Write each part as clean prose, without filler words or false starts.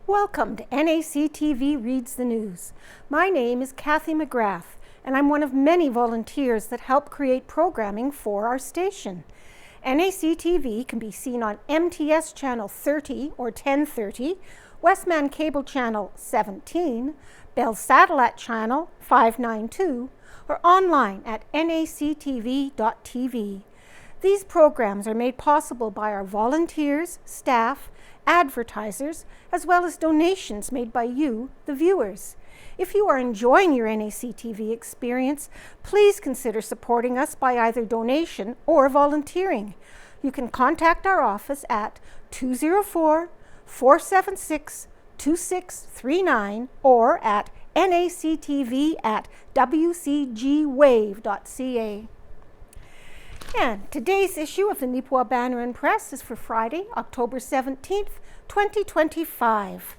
Welcome to NACTV Reads the News. My name is Cathy McGrath, and I'm one of many volunteers that help create programming for our station. NACTV can be seen on MTS Channel 30 or 1030, Westman Cable Channel 17, Bell Satellite Channel 592, or online at nactv.tv. These programs are made possible by our volunteers, staff, advertisers, as well as donations made by you, the viewers. If you are enjoying your NACTV experience, please consider supporting us by either donation or volunteering. You can contact our office at 204-476-2639 or at nactv@wcgwave.ca. And today's issue of the Neepawa Banner and Press is for Friday, October 17th, 2025.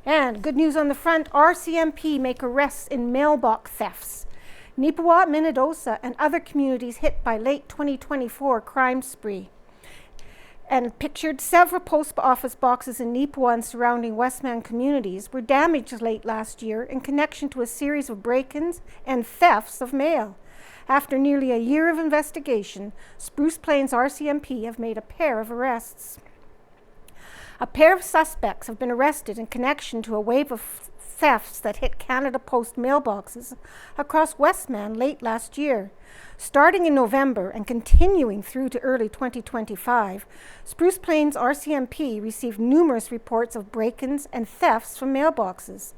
And good news on the front, RCMP make arrests in mailbox thefts. Neepawa, Minnedosa, and other communities hit by late 2024 crime spree. And pictured several post office boxes in Neepawa and surrounding Westman communities were damaged late last year in connection to a series of break-ins and thefts of mail. After nearly a year of investigation, Spruce Plains RCMP have made a pair of arrests. A pair of suspects have been arrested in connection to a wave of thefts that hit Canada Post mailboxes across Westman late last year. Starting in November and continuing through to early 2025, Spruce Plains RCMP received numerous reports of break-ins and thefts from mailboxes.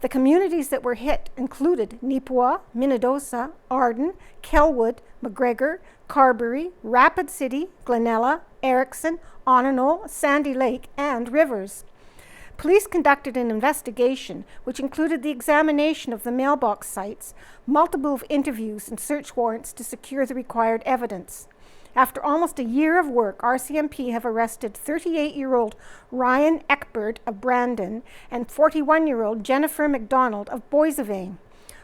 The communities that were hit included Neepawa, Minnedosa, Arden, Kelwood, McGregor, Carberry, Rapid City, Glenella, Erickson, Onanol, Sandy Lake, and Rivers. Police conducted an investigation which included the examination of the mailbox sites, multiple interviews, and search warrants to secure the required evidence. After almost a year of work, RCMP have arrested 38-year-old Ryan Eckberg of Brandon and 41-year-old Jennifer McDonald of Boissevain.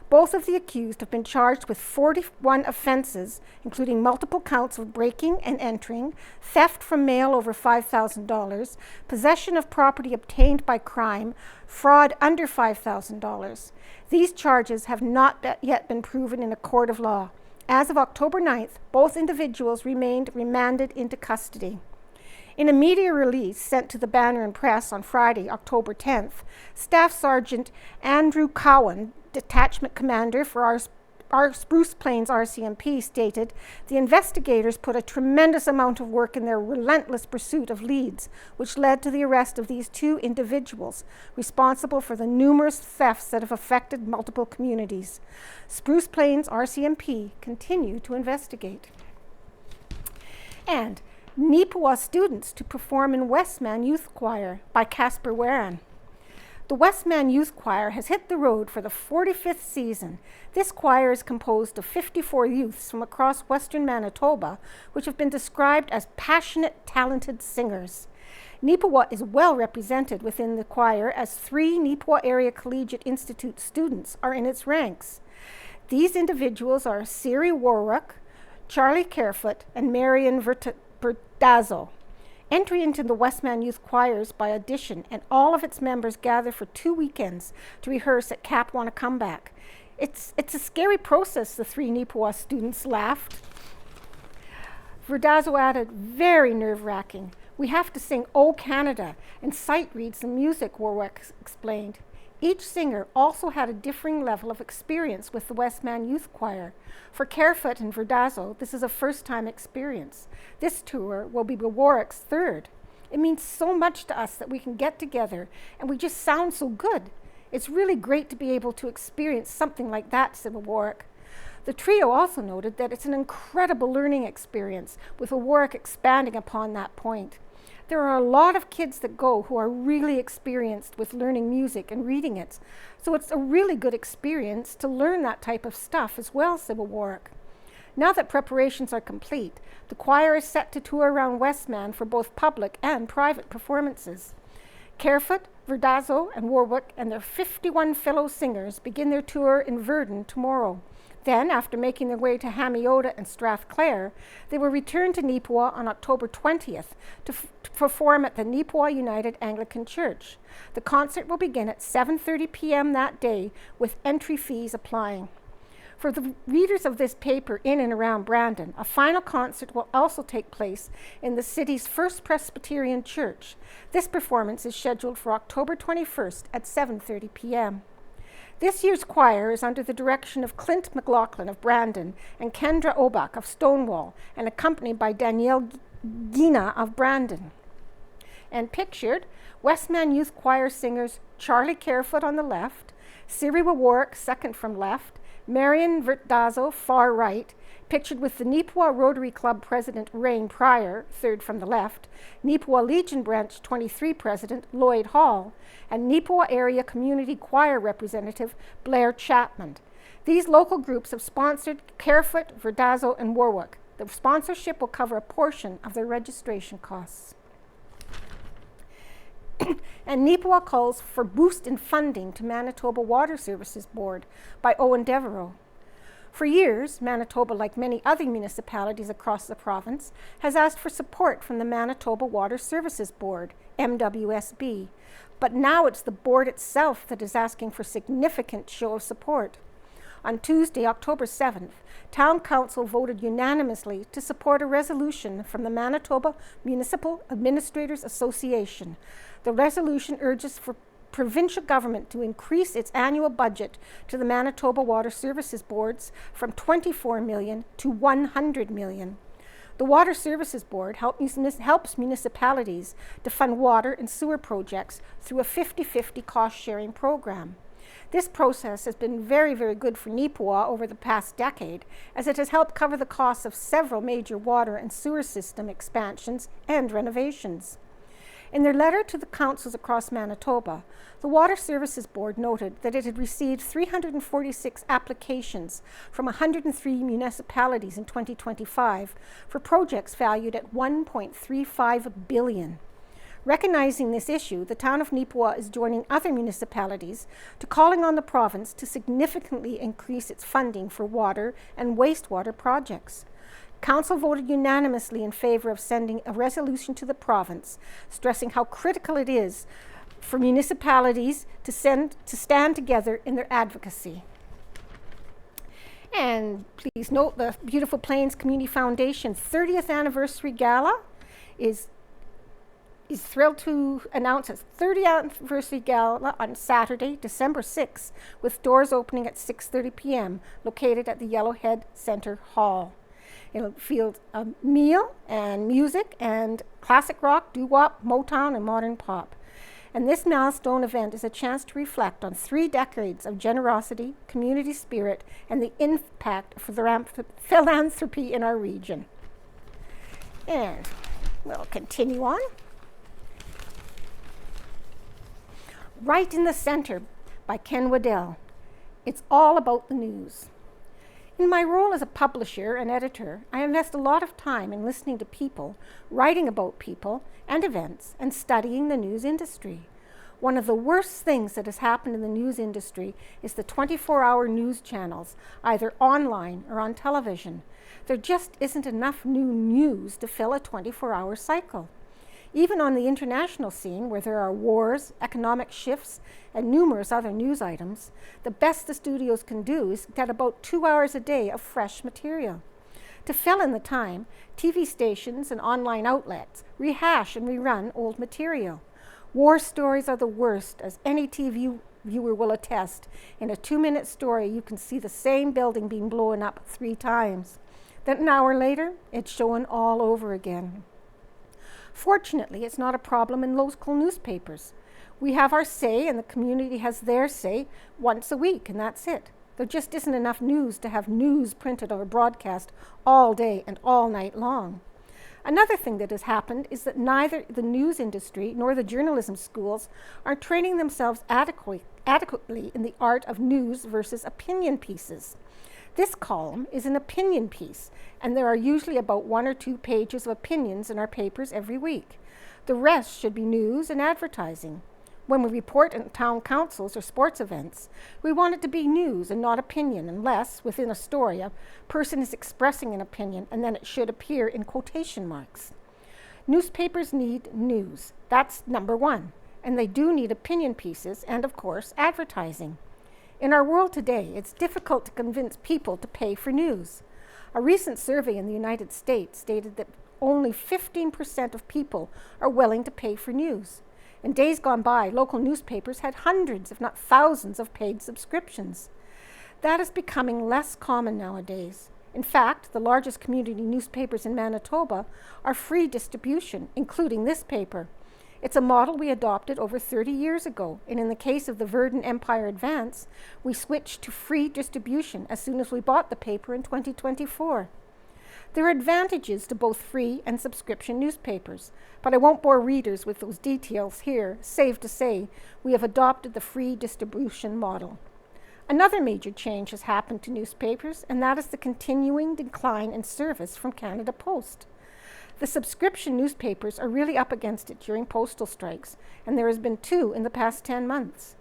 Both of the accused have been charged with 41 offenses, including multiple counts of breaking and entering, theft from mail over $5,000, possession of property obtained by crime, fraud under $5,000. These charges have not yet been proven in a court of law. As of October 9th, both individuals remained remanded into custody. In a media release sent to the Banner and Press on Friday, October 10th, Staff Sergeant Andrew Cowan, Detachment Commander for our Spruce Plains RCMP, stated, "The investigators put a tremendous amount of work in their relentless pursuit of leads, which led to the arrest of these two individuals responsible for the numerous thefts that have affected multiple communities. Spruce Plains RCMP continue to investigate." And Neepawa students to perform in Westman Youth Choir by Casper Waran. The Westman Youth Choir has hit the road for the 45th season. This choir is composed of 54 youths from across western Manitoba, which have been described as passionate, talented singers. Neepawa is well represented within the choir, as 3 Neepawa Area Collegiate Institute students are in its ranks. These individuals are Siri Warwick, Charlie Carefoot, and Marion Verdazzo. Entry into the Westman Youth Choirs by audition, and all of its members gather for 2 weekends to rehearse at Cap Wanna Comeback. It's a scary process, the 3 Neepawa students laughed. Verdazzo added, "Very nerve-wracking. We have to sing O Canada and sight read some music," Warwick explained. Each singer also had a differing level of experience with the Westman Youth Choir. For Carefoot and Verdazzo, this is a first-time experience. This tour will be Warwick's 3rd. It means so much to us that we can get together and we just sound so good. It's really great to be able to experience something like that, said Warwick. The trio also noted that it's an incredible learning experience, with Warwick expanding upon that point. There are a lot of kids that go who are really experienced with learning music and reading it, so it's a really good experience to learn that type of stuff as well, said Warwick. Now that preparations are complete, the choir is set to tour around Westman for both public and private performances. Carefoot, Verdazzo, and Warwick and their 51 fellow singers begin their tour in Verdun tomorrow. Then, after making their way to Hamiota and Strathclair, they will return to Neepawa on October 20th to perform at the Neepawa United Anglican Church. The concert will begin at 7:30 p.m. that day, with entry fees applying. For the readers of this paper in and around Brandon, a final concert will also take place in the city's First Presbyterian Church. This performance is scheduled for October 21st at 7:30 p.m. This year's choir is under the direction of Clint McLaughlin of Brandon and Kendra Obach of Stonewall, and accompanied by Danielle Gina of Brandon. And pictured, Westman Youth Choir singers Charlie Carefoot on the left, Siri Warwick second from left, Marion Vertazzo far right, pictured with the Neepawa Rotary Club President Rain Pryor, third from the left, Neepawa Legion Branch 23 President Lloyd Hall, and Neepawa Area Community Choir Representative Blair Chapman. These local groups have sponsored Carefoot, Vertazzo, and Warwick. The sponsorship will cover a portion of their registration costs. And Neepawa calls for boost in funding to Manitoba Water Services Board by Owen Devereaux. For years, Manitoba, like many other municipalities across the province, has asked for support from the Manitoba Water Services Board, MWSB, but now it's the board itself that is asking for significant show of support. On Tuesday, October 7th, Town Council voted unanimously to support a resolution from the Manitoba Municipal Administrators Association. The resolution urges for provincial government to increase its annual budget to the Manitoba Water Services Boards from $24 million to $100 million. The Water Services Board helps municipalities to fund water and sewer projects through a 50-50 cost-sharing program. This process has been very, very good for Neepawa over the past decade, as it has helped cover the costs of several major water and sewer system expansions and renovations. In their letter to the councils across Manitoba, the Water Services Board noted that it had received 346 applications from 103 municipalities in 2025 for projects valued at $1.35 billion. Recognizing this issue, the town of Neepawa is joining other municipalities to calling on the province to significantly increase its funding for water and wastewater projects. Council voted unanimously in favor of sending a resolution to the province, stressing how critical it is for municipalities to stand together in their advocacy. And please note, the Beautiful Plains Community Foundation 30th Anniversary Gala is thrilled to announce its 30th Anniversary Gala on Saturday, December 6th, with doors opening at 6:30 p.m., located at the Yellowhead Center Hall. It'll field a meal and music and classic rock, doo-wop, Motown, and modern pop. And this milestone event is a chance to reflect on 3 decades of generosity, community spirit, and the impact of philanthropy in our region. And we'll continue on. Right in the Center by Ken Waddell. It's all about the news. In my role as a publisher and editor, I invest a lot of time in listening to people, writing about people and events, and studying the news industry. One of the worst things that has happened in the news industry is the 24-hour news channels, either online or on television. There just isn't enough new news to fill a 24-hour cycle. Even on the international scene, where there are wars, economic shifts, and numerous other news items, the best the studios can do is get about 2 hours a day of fresh material. To fill in the time, TV stations and online outlets rehash and rerun old material. War stories are the worst, as any TV viewer will attest. In a 2-minute story, you can see the same building being blown up 3 times. Then an hour later, it's shown all over again. Fortunately, it's not a problem in local newspapers. We have our say, and the community has their say once a week, and that's it. There just isn't enough news to have news printed or broadcast all day and all night long. Another thing that has happened is that neither the news industry nor the journalism schools are training themselves adequately in the art of news versus opinion pieces. This column is an opinion piece, and there are usually about 1 or 2 pages of opinions in our papers every week. The rest should be news and advertising. When we report in town councils or sports events, we want it to be news and not opinion, unless, within a story, a person is expressing an opinion and then it should appear in quotation marks. Newspapers need news. That's number one. And they do need opinion pieces and, of course, advertising. In our world today, it's difficult to convince people to pay for news. A recent survey in the United States stated that only 15% of people are willing to pay for news. In days gone by, local newspapers had hundreds, if not thousands, of paid subscriptions. That is becoming less common nowadays. In fact, the largest community newspapers in Manitoba are free distribution, including this paper. It's a model we adopted over 30 years ago, and in the case of the Verdun Empire Advance, we switched to free distribution as soon as we bought the paper in 2024. There are advantages to both free and subscription newspapers, but I won't bore readers with those details here, save to say we have adopted the free distribution model. Another major change has happened to newspapers, and that is the continuing decline in service from Canada Post. The subscription newspapers are really up against it during postal strikes, and there has been 2 in the past 10 months.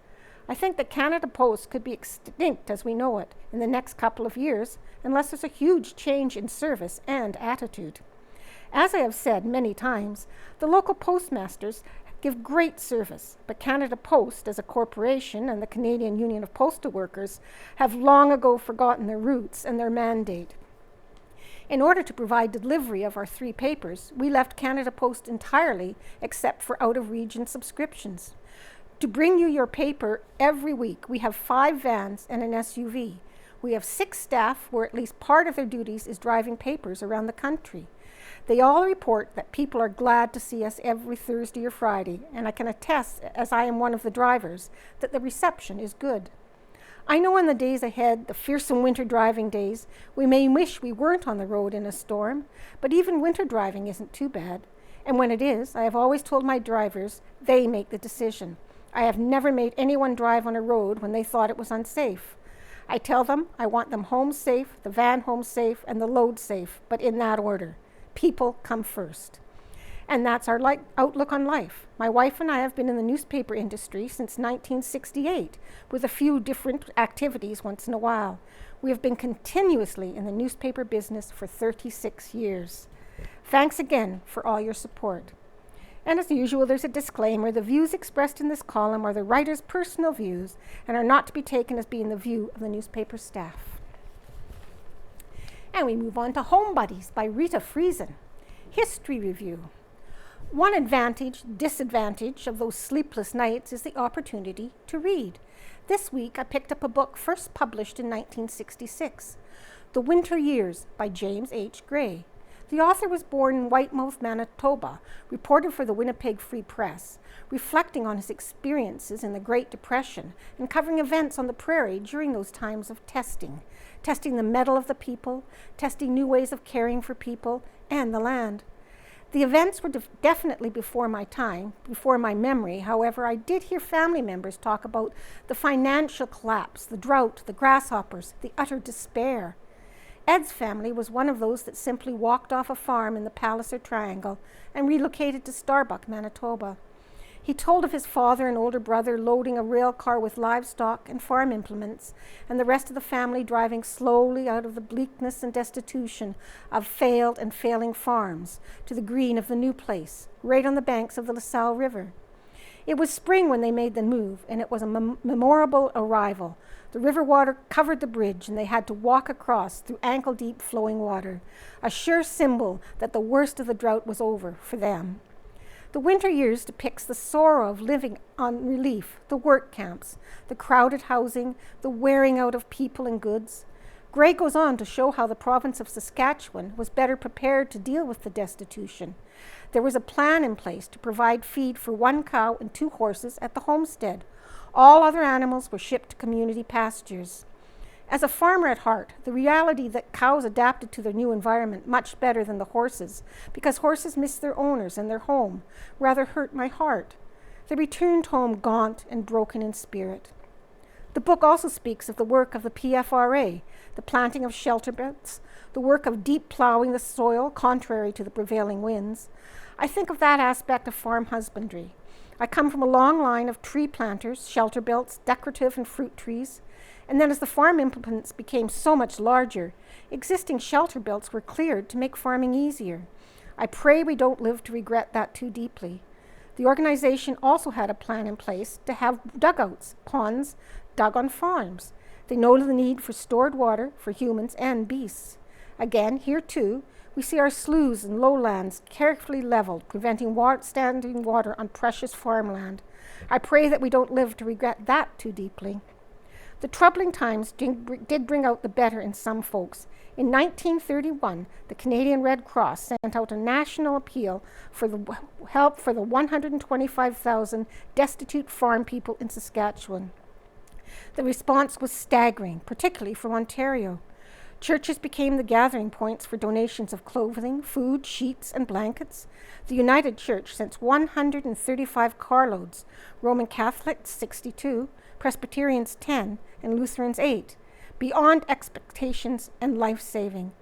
I think that Canada Post could be extinct as we know it in the next couple of years, unless there's a huge change in service and attitude. As I have said many times, the local postmasters give great service, but Canada Post as a corporation and the Canadian Union of Postal Workers have long ago forgotten their roots and their mandate. In order to provide delivery of our 3 papers, we left Canada Post entirely except for out-of-region subscriptions. To bring you your paper every week, we have 5 vans and an SUV. We have 6 staff where at least part of their duties is driving papers around the country. They all report that people are glad to see us every Thursday or Friday, and I can attest, as I am one of the drivers, that the reception is good. I know in the days ahead, the fearsome winter driving days, we may wish we weren't on the road in a storm, but even winter driving isn't too bad. And when it is, I have always told my drivers they make the decision. I have never made anyone drive on a road when they thought it was unsafe. I tell them I want them home safe, the van home safe, and the load safe, but in that order. People come first. And that's our outlook on life. My wife and I have been in the newspaper industry since 1968, with a few different activities once in a while. We have been continuously in the newspaper business for 36 years. Thanks again for all your support. And as usual, there's a disclaimer. The views expressed in this column are the writer's personal views and are not to be taken as being the view of the newspaper staff. And we move on to Home Buddies by Rita Friesen. History review. One disadvantage of those sleepless nights is the opportunity to read. This week I picked up a book first published in 1966, The Winter Years by James H. Gray. The author was born in Whitemouth, Manitoba, reported for the Winnipeg Free Press, reflecting on his experiences in the Great Depression and covering events on the prairie during those times of testing the mettle of the people, testing new ways of caring for people and the land. The events were definitely before my time, before my memory. However, I did hear family members talk about the financial collapse, the drought, the grasshoppers, the utter despair. Ed's family was one of those that simply walked off a farm in the Palliser Triangle and relocated to Starbuck, Manitoba. He told of his father and older brother loading a rail car with livestock and farm implements, and the rest of the family driving slowly out of the bleakness and destitution of failed and failing farms to the green of the new place, right on the banks of the LaSalle River. It was spring when they made the move, and it was a memorable arrival. The river water covered the bridge, and they had to walk across through ankle-deep flowing water, a sure symbol that the worst of the drought was over for them. The Winter Years depicts the sorrow of living on relief, the work camps, the crowded housing, the wearing out of people and goods. Gray goes on to show how the province of Saskatchewan was better prepared to deal with the destitution. There was a plan in place to provide feed for 1 cow and 2 horses at the homestead. All other animals were shipped to community pastures. As a farmer at heart, the reality that cows adapted to their new environment much better than the horses, because horses missed their owners and their home, rather hurt my heart. They returned home gaunt and broken in spirit. The book also speaks of the work of the PFRA, the planting of shelter beds, the work of deep plowing the soil contrary to the prevailing winds. I think of that aspect of farm husbandry. I come from a long line of tree planters, shelter belts, decorative and fruit trees. And then as the farm implements became so much larger, existing shelter belts were cleared to make farming easier. I pray we don't live to regret that too deeply. The organization also had a plan in place to have dugouts, ponds, dug on farms. They know the need for stored water for humans and beasts. Again, here too, we see our sloughs and lowlands carefully leveled, preventing standing water on precious farmland. I pray that we don't live to regret that too deeply. The troubling times did bring out the better in some folks. In 1931, the Canadian Red Cross sent out a national appeal for the help for the 125,000 destitute farm people in Saskatchewan. The response was staggering, particularly from Ontario. Churches became the gathering points for donations of clothing, food, sheets, and blankets. The United Church sent 135 carloads, Roman Catholics 62, Presbyterians 10, and Lutherans 8, beyond expectations and life-saving.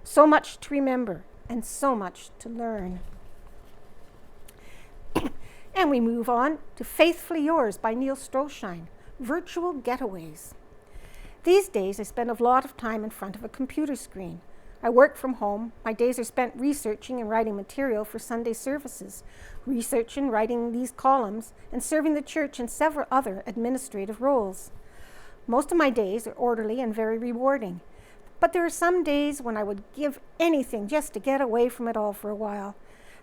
So much to remember and so much to learn. And we move on to Faithfully Yours by Neil Stroshine, Virtual Getaways. These days, I spend a lot of time in front of a computer screen. I work from home. My days are spent researching and writing material for Sunday services, researching, writing these columns, and serving the church in several other administrative roles. Most of my days are orderly and very rewarding, but there are some days when I would give anything just to get away from it all for a while.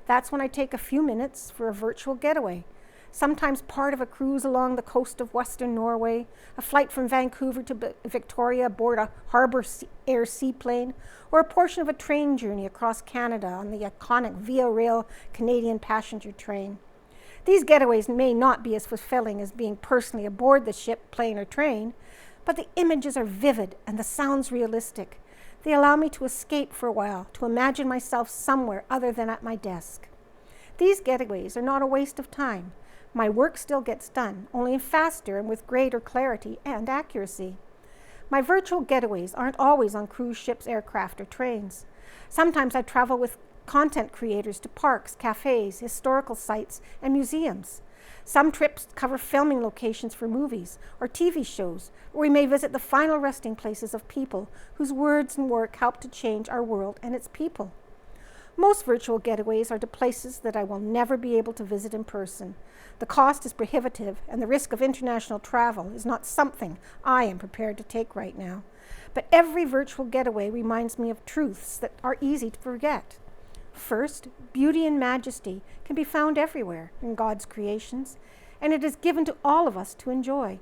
That's when I take a few minutes for a virtual getaway. Sometimes part of a cruise along the coast of Western Norway, a flight from Vancouver to Victoria aboard a Harbour Air seaplane, or a portion of a train journey across Canada on the iconic Via Rail Canadian passenger train. These getaways may not be as fulfilling as being personally aboard the ship, plane, or train, but the images are vivid and the sounds realistic. They allow me to escape for a while, to imagine myself somewhere other than at my desk. These getaways are not a waste of time. My work still gets done, only faster and with greater clarity and accuracy. My virtual getaways aren't always on cruise ships, aircraft, or trains. Sometimes I travel with content creators to parks, cafes, historical sites, and museums. Some trips cover filming locations for movies or TV shows, or we may visit the final resting places of people whose words and work help to change our world and its people. Most virtual getaways are to places that I will never be able to visit in person. The cost is prohibitive, and the risk of international travel is not something I am prepared to take right now. But every virtual getaway reminds me of truths that are easy to forget. First, beauty and majesty can be found everywhere in God's creations, and it is given to all of us to enjoy.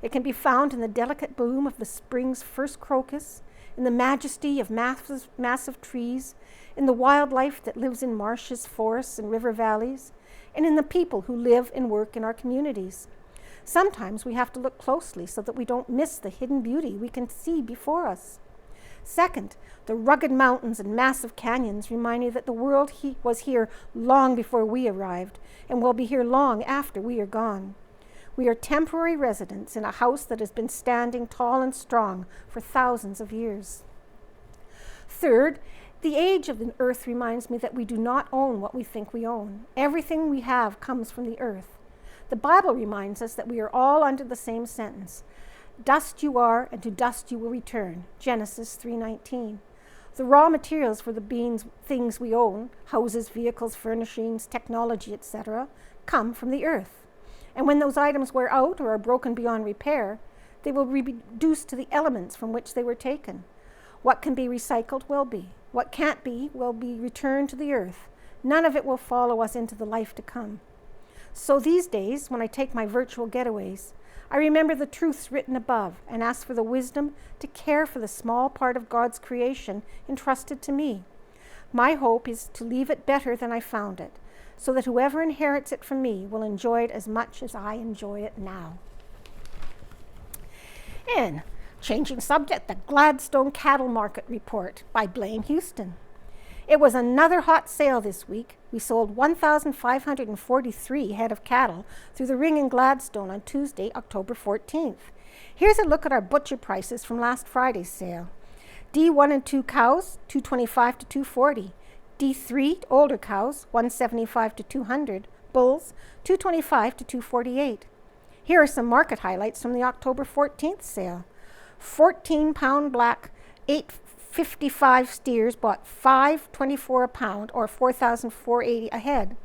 It can be found in the delicate bloom of the spring's first crocus, in the majesty of massive trees, in the wildlife that lives in marshes, forests, and river valleys, and in the people who live and work in our communities. Sometimes we have to look closely so that we don't miss the hidden beauty we can see before us. Second, the rugged mountains and massive canyons remind me that the world was here long before we arrived and will be here long after we are gone. We are temporary residents in a house that has been standing tall and strong for thousands of years. Third, the age of the earth reminds me that we do not own what we think we own. Everything we have comes from the earth. The Bible reminds us that we are all under the same sentence. Dust you are, and to dust you will return. Genesis 3:19. The raw materials for the things we own, houses, vehicles, furnishings, technology, etc., come from the earth. And when those items wear out or are broken beyond repair, they will be reduced to the elements from which they were taken. What can be recycled will be. What can't be will be returned to the earth. None of it will follow us into the life to come. So these days, when I take my virtual getaways, I remember the truths written above and ask for the wisdom to care for the small part of God's creation entrusted to me. My hope is to leave it better than I found it, so that whoever inherits it from me will enjoy it as much as I enjoy it now. And changing subject, the Gladstone Cattle Market Report by Blaine Houston. It was another hot sale this week. We sold 1,543 head of cattle through the ring in Gladstone on Tuesday, October 14th. Here's a look at our butcher prices from last Friday's sale. D1 and 2 cows, $225 to $240. D3 older cows, $175 to $200. bulls, $2.25 to $2.48. Here are some market highlights from the October 14th sale. 14-pound black 855 steers bought $5.24 a pound, or $4,480 a head.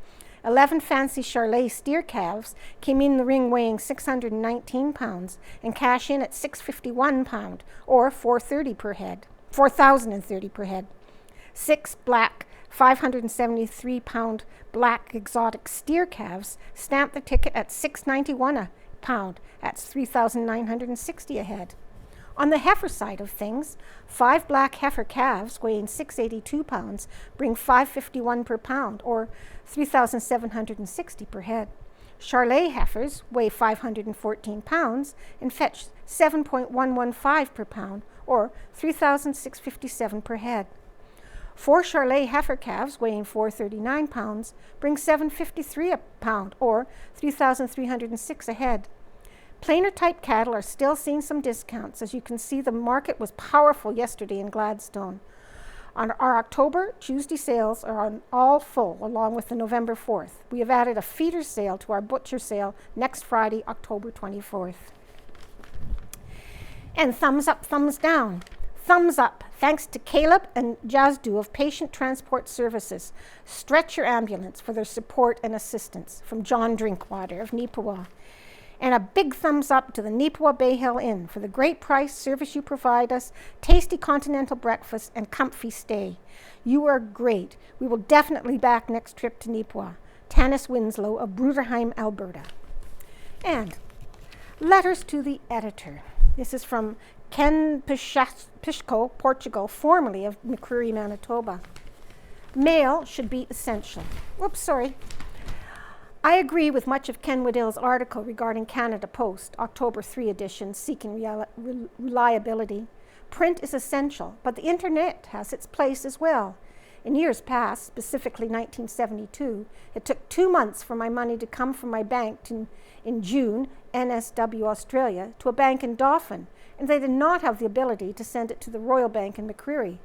11 fancy Charolais steer calves came in the ring weighing 619 pounds and cash in at $651 pound, or $430 per head. $4,030 per head. 6 black 573-pound black exotic steer calves stamped the ticket at $691 a pound. That's $3,960 a head. On the heifer side of things, 5 black heifer calves weighing 682 pounds bring $551 per pound, or $3,760 per head. Charolais heifers weigh 514 pounds and fetch $7.115 per pound, or $3,657 per head. 4 Charolais heifer calves weighing 439 pounds bring $753 a pound, or $3,306 a head. Plainer type cattle are still seeing some discounts. As you can see, the market was powerful yesterday in Gladstone. On our October Tuesday sales are on all full, along with the November 4th. We have added a feeder sale to our butcher sale next Friday, October 24th. And thumbs up, thumbs down. Thumbs up, thanks to Caleb and Jazdu of Patient Transport Services. Stretch your ambulance for their support and assistance, from John Drinkwater of Neepawa. And a big thumbs up to the Neepawa Bay Hill Inn for the great price service you provide us, tasty continental breakfast, and comfy stay. You are great. We will definitely back next trip to Neepawa. Tanis Winslow of Bruderheim, Alberta. And letters to the editor. This is from Ken Pishko, Portugal, formerly of McCreary, Manitoba. Mail should be essential. Oops, sorry. I agree with much of Ken Waddill's article regarding Canada Post, October 3 edition, seeking reliability. Print is essential, but the internet has its place as well. In years past, specifically 1972, it took 2 months for my money to come from my bank in June, NSW Australia, to a bank in Dauphin, and they did not have the ability to send it to the Royal Bank in McCreary.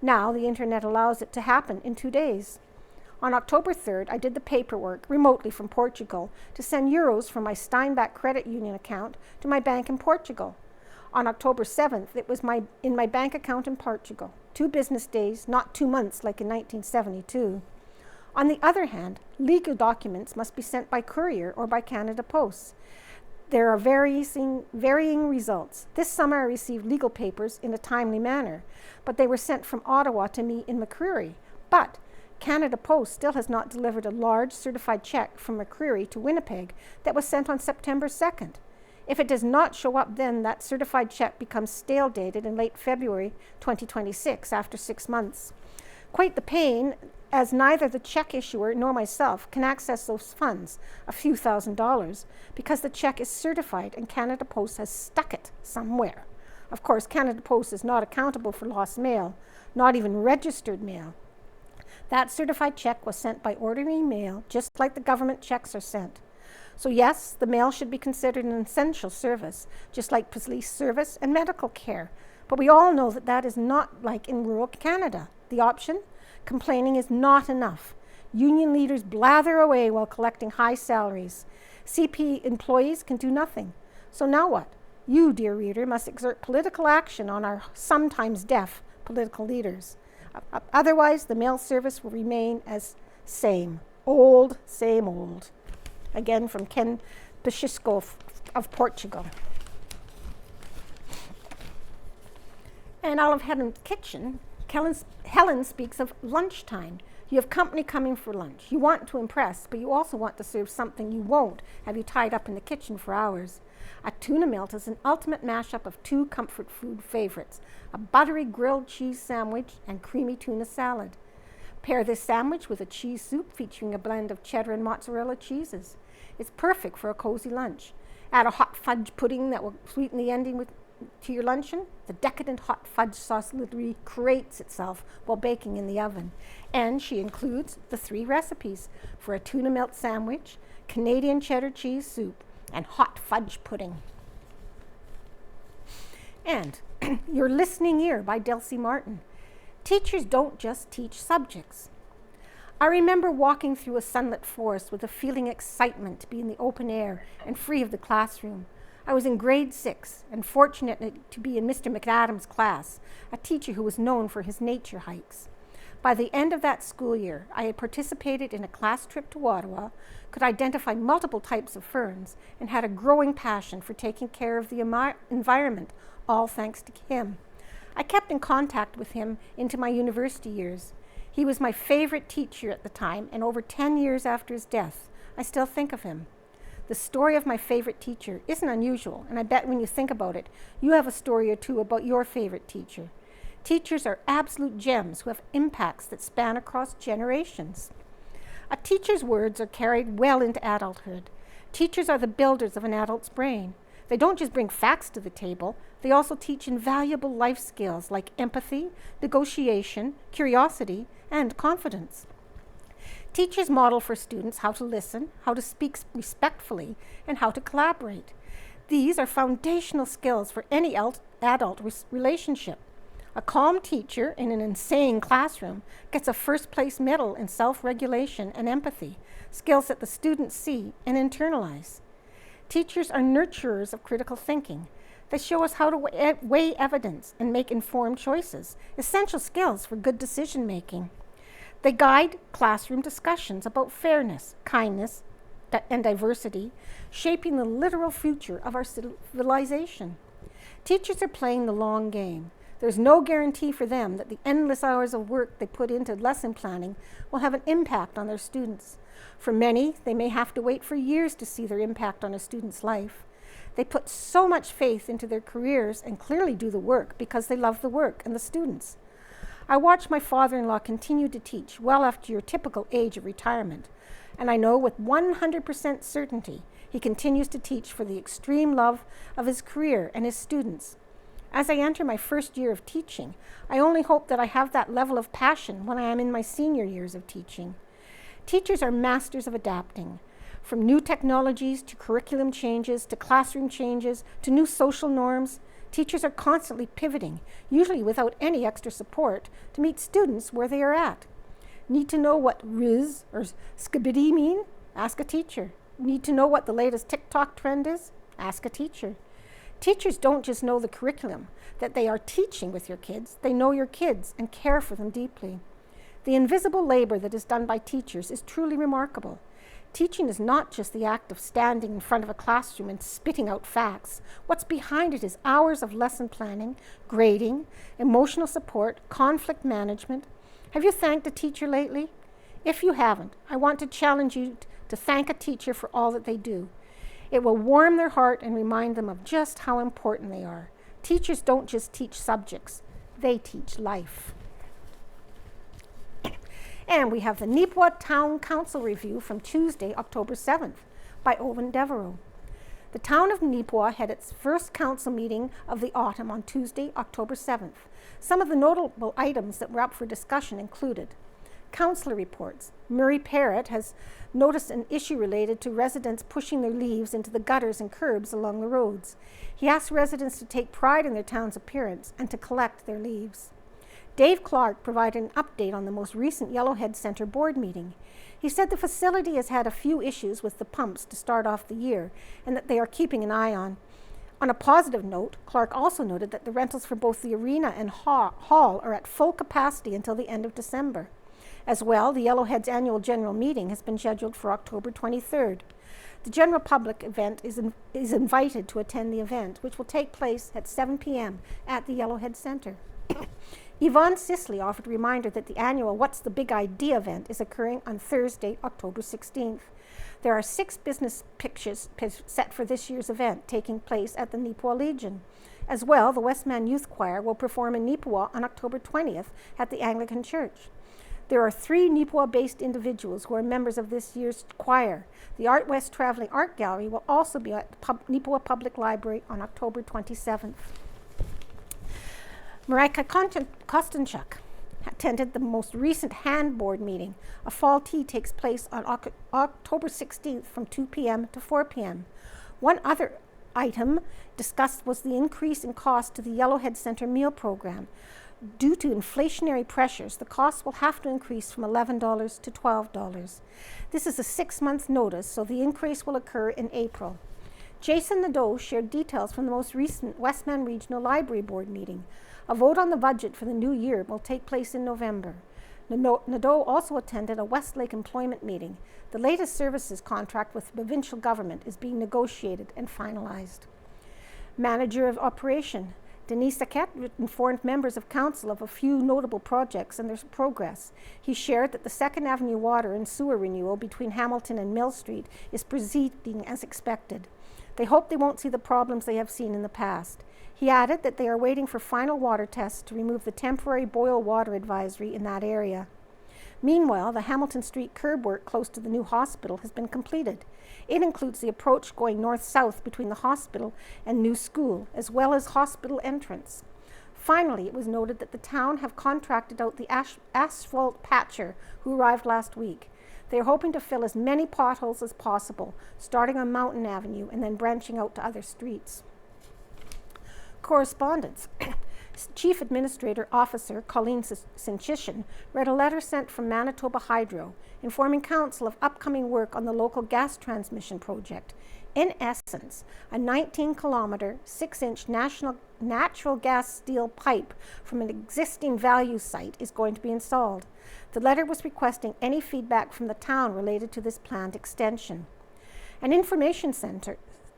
Now the internet allows it to happen in 2 days. On October 3rd, I did the paperwork remotely from Portugal to send euros from my Steinbach Credit Union account to my bank in Portugal. On October 7th, it was in my bank account in Portugal. 2 business days, not 2 months like in 1972. On the other hand, legal documents must be sent by courier or by Canada Post. There are varying results. This summer I received legal papers in a timely manner, but they were sent from Ottawa to me in McCreary. But Canada Post still has not delivered a large certified check from McCreary to Winnipeg that was sent on September 2nd. If it does not show up then, that certified check becomes stale dated in late February 2026 after 6 months. Quite the pain, as neither the check issuer nor myself can access those funds, a few $1,000s, because the check is certified and Canada Post has stuck it somewhere. Of course, Canada Post is not accountable for lost mail, not even registered mail. That certified check was sent by ordinary mail, just like the government checks are sent. So yes, the mail should be considered an essential service, just like police service and medical care. But we all know that that is not like in rural Canada. The option? Complaining is not enough. Union leaders blather away while collecting high salaries. CP employees can do nothing. So now what? You, dear reader, must exert political action on our sometimes deaf political leaders. Otherwise, the mail service will remain as same old. Again, from Ken Pachisco of Portugal. And Olive Helen's Kitchen, Helen speaks of lunchtime. You have company coming for lunch. You want to impress, but you also want to serve something you won't have you tied up in the kitchen for hours. A tuna melt is an ultimate mashup of 2 comfort food favorites, a buttery grilled cheese sandwich and creamy tuna salad. Pair this sandwich with a cheese soup featuring a blend of cheddar and mozzarella cheeses. It's perfect for a cozy lunch. Add a hot fudge pudding that will sweeten the ending to your luncheon. The decadent hot fudge sauce literally creates itself while baking in the oven. And she includes the 3 recipes for a tuna melt sandwich, Canadian cheddar cheese soup, and hot fudge pudding. And Your Listening Ear by Delcy Martin. Teachers don't just teach subjects. I remember walking through a sunlit forest with a feeling excitement to be in the open air and free of the classroom. I was in grade 6 and fortunate to be in Mr. McAdams' class, a teacher who was known for his nature hikes. By the end of that school year, I had participated in a class trip to Ottawa, could identify multiple types of ferns, and had a growing passion for taking care of the environment, all thanks to him. I kept in contact with him into my university years. He was my favorite teacher at the time, and over 10 years after his death, I still think of him. The story of my favorite teacher isn't unusual, and I bet when you think about it, you have a story or two about your favorite teacher. Teachers are absolute gems who have impacts that span across generations. A teacher's words are carried well into adulthood. Teachers are the builders of an adult's brain. They don't just bring facts to the table, they also teach invaluable life skills like empathy, negotiation, curiosity, and confidence. Teachers model for students how to listen, how to speak respectfully, and how to collaborate. These are foundational skills for any adult relationship. A calm teacher in an insane classroom gets a first-place medal in self-regulation and empathy, skills that the students see and internalize. Teachers are nurturers of critical thinking. They show us how to weigh evidence and make informed choices, essential skills for good decision-making. They guide classroom discussions about fairness, kindness, and diversity, shaping the literal future of our civilization. Teachers are playing the long game. There's no guarantee for them that the endless hours of work they put into lesson planning will have an impact on their students. For many, they may have to wait for years to see their impact on a student's life. They put so much faith into their careers and clearly do the work because they love the work and the students. I watched my father-in-law continue to teach well after your typical age of retirement, and I know with 100% certainty he continues to teach for the extreme love of his career and his students. As I enter my first year of teaching, I only hope that I have that level of passion when I am in my senior years of teaching. Teachers are masters of adapting. From new technologies to curriculum changes to classroom changes to new social norms, teachers are constantly pivoting, usually without any extra support, to meet students where they are at. Need to know what riz or skibidi mean? Ask a teacher. Need to know what the latest TikTok trend is? Ask a teacher. Teachers don't just know the curriculum that they are teaching with your kids, they know your kids and care for them deeply. The invisible labor that is done by teachers is truly remarkable. Teaching is not just the act of standing in front of a classroom and spitting out facts. What's behind it is hours of lesson planning, grading, emotional support, conflict management. Have you thanked a teacher lately? If you haven't, I want to challenge you to thank a teacher for all that they do. It will warm their heart and remind them of just how important they are. Teachers don't just teach subjects, they teach life. And we have the Neepawa Town Council Review from Tuesday, October 7th by Owen Devereaux. The town of Neepawa had its first council meeting of the autumn on Tuesday, October 7th. Some of the notable items that were up for discussion included councillor reports. Murray Parrott has noticed an issue related to residents pushing their leaves into the gutters and curbs along the roads. He asked residents to take pride in their town's appearance and to collect their leaves. Dave Clark provided an update on the most recent Yellowhead Centre board meeting. He said the facility has had a few issues with the pumps to start off the year and that they are keeping an eye on. On a positive note, Clark also noted that the rentals for both the arena and hall are at full capacity until the end of December. As well, the Yellowhead's annual general meeting has been scheduled for October 23rd. The general public event is invited to attend the event, which will take place at 7 p.m. at the Yellowhead Centre. Yvonne Sisley offered a reminder that the annual What's the Big Idea event is occurring on Thursday, October 16th. There are 6 business pictures set for this year's event, taking place at the Neepawa Legion. As well, the Westman Youth Choir will perform in Neepawa on October 20th at the Anglican Church. There are 3 Neepawa-based individuals who are members of this year's choir. The Art West Traveling Art Gallery will also be at the Neepawa Public Library on October 27th. Marika Kostenchuk attended the most recent hand board meeting. A fall tea takes place on October 16th from 2 p.m. to 4 p.m. One other item discussed was the increase in cost to the Yellowhead Centre meal program. due to inflationary pressures, the cost will have to increase from $11 to $12. This is a 6-month notice, so the increase will occur in April. Jason Nadeau shared details from the most recent Westman Regional Library Board meeting. A vote on the budget for the new year will take place in November. Nadeau also attended a Westlake employment meeting. The latest services contract with the provincial government is being negotiated and finalized. Manager of Operation, Denis Saquette informed members of council of a few notable projects and their progress. He shared that the 2nd Avenue water and sewer renewal between Hamilton and Mill Street is proceeding as expected. They hope they won't see the problems they have seen in the past. He added that they are waiting for final water tests to remove the temporary boil water advisory in that area. Meanwhile, the Hamilton Street curb work close to the new hospital has been completed. It includes the approach going north-south between the hospital and new school, as well as hospital entrance. Finally, it was noted that the town have contracted out the asphalt patcher who arrived last week. They are hoping to fill as many potholes as possible, starting on Mountain Avenue and then branching out to other streets. Correspondence. Chief Administrator Officer Colleen Sinchishin read a letter sent from Manitoba Hydro informing Council of upcoming work on the local gas transmission project. In essence, a 19-kilometer, 6-inch natural gas steel pipe from an existing value site is going to be installed. The letter was requesting any feedback from the town related to this planned extension. An information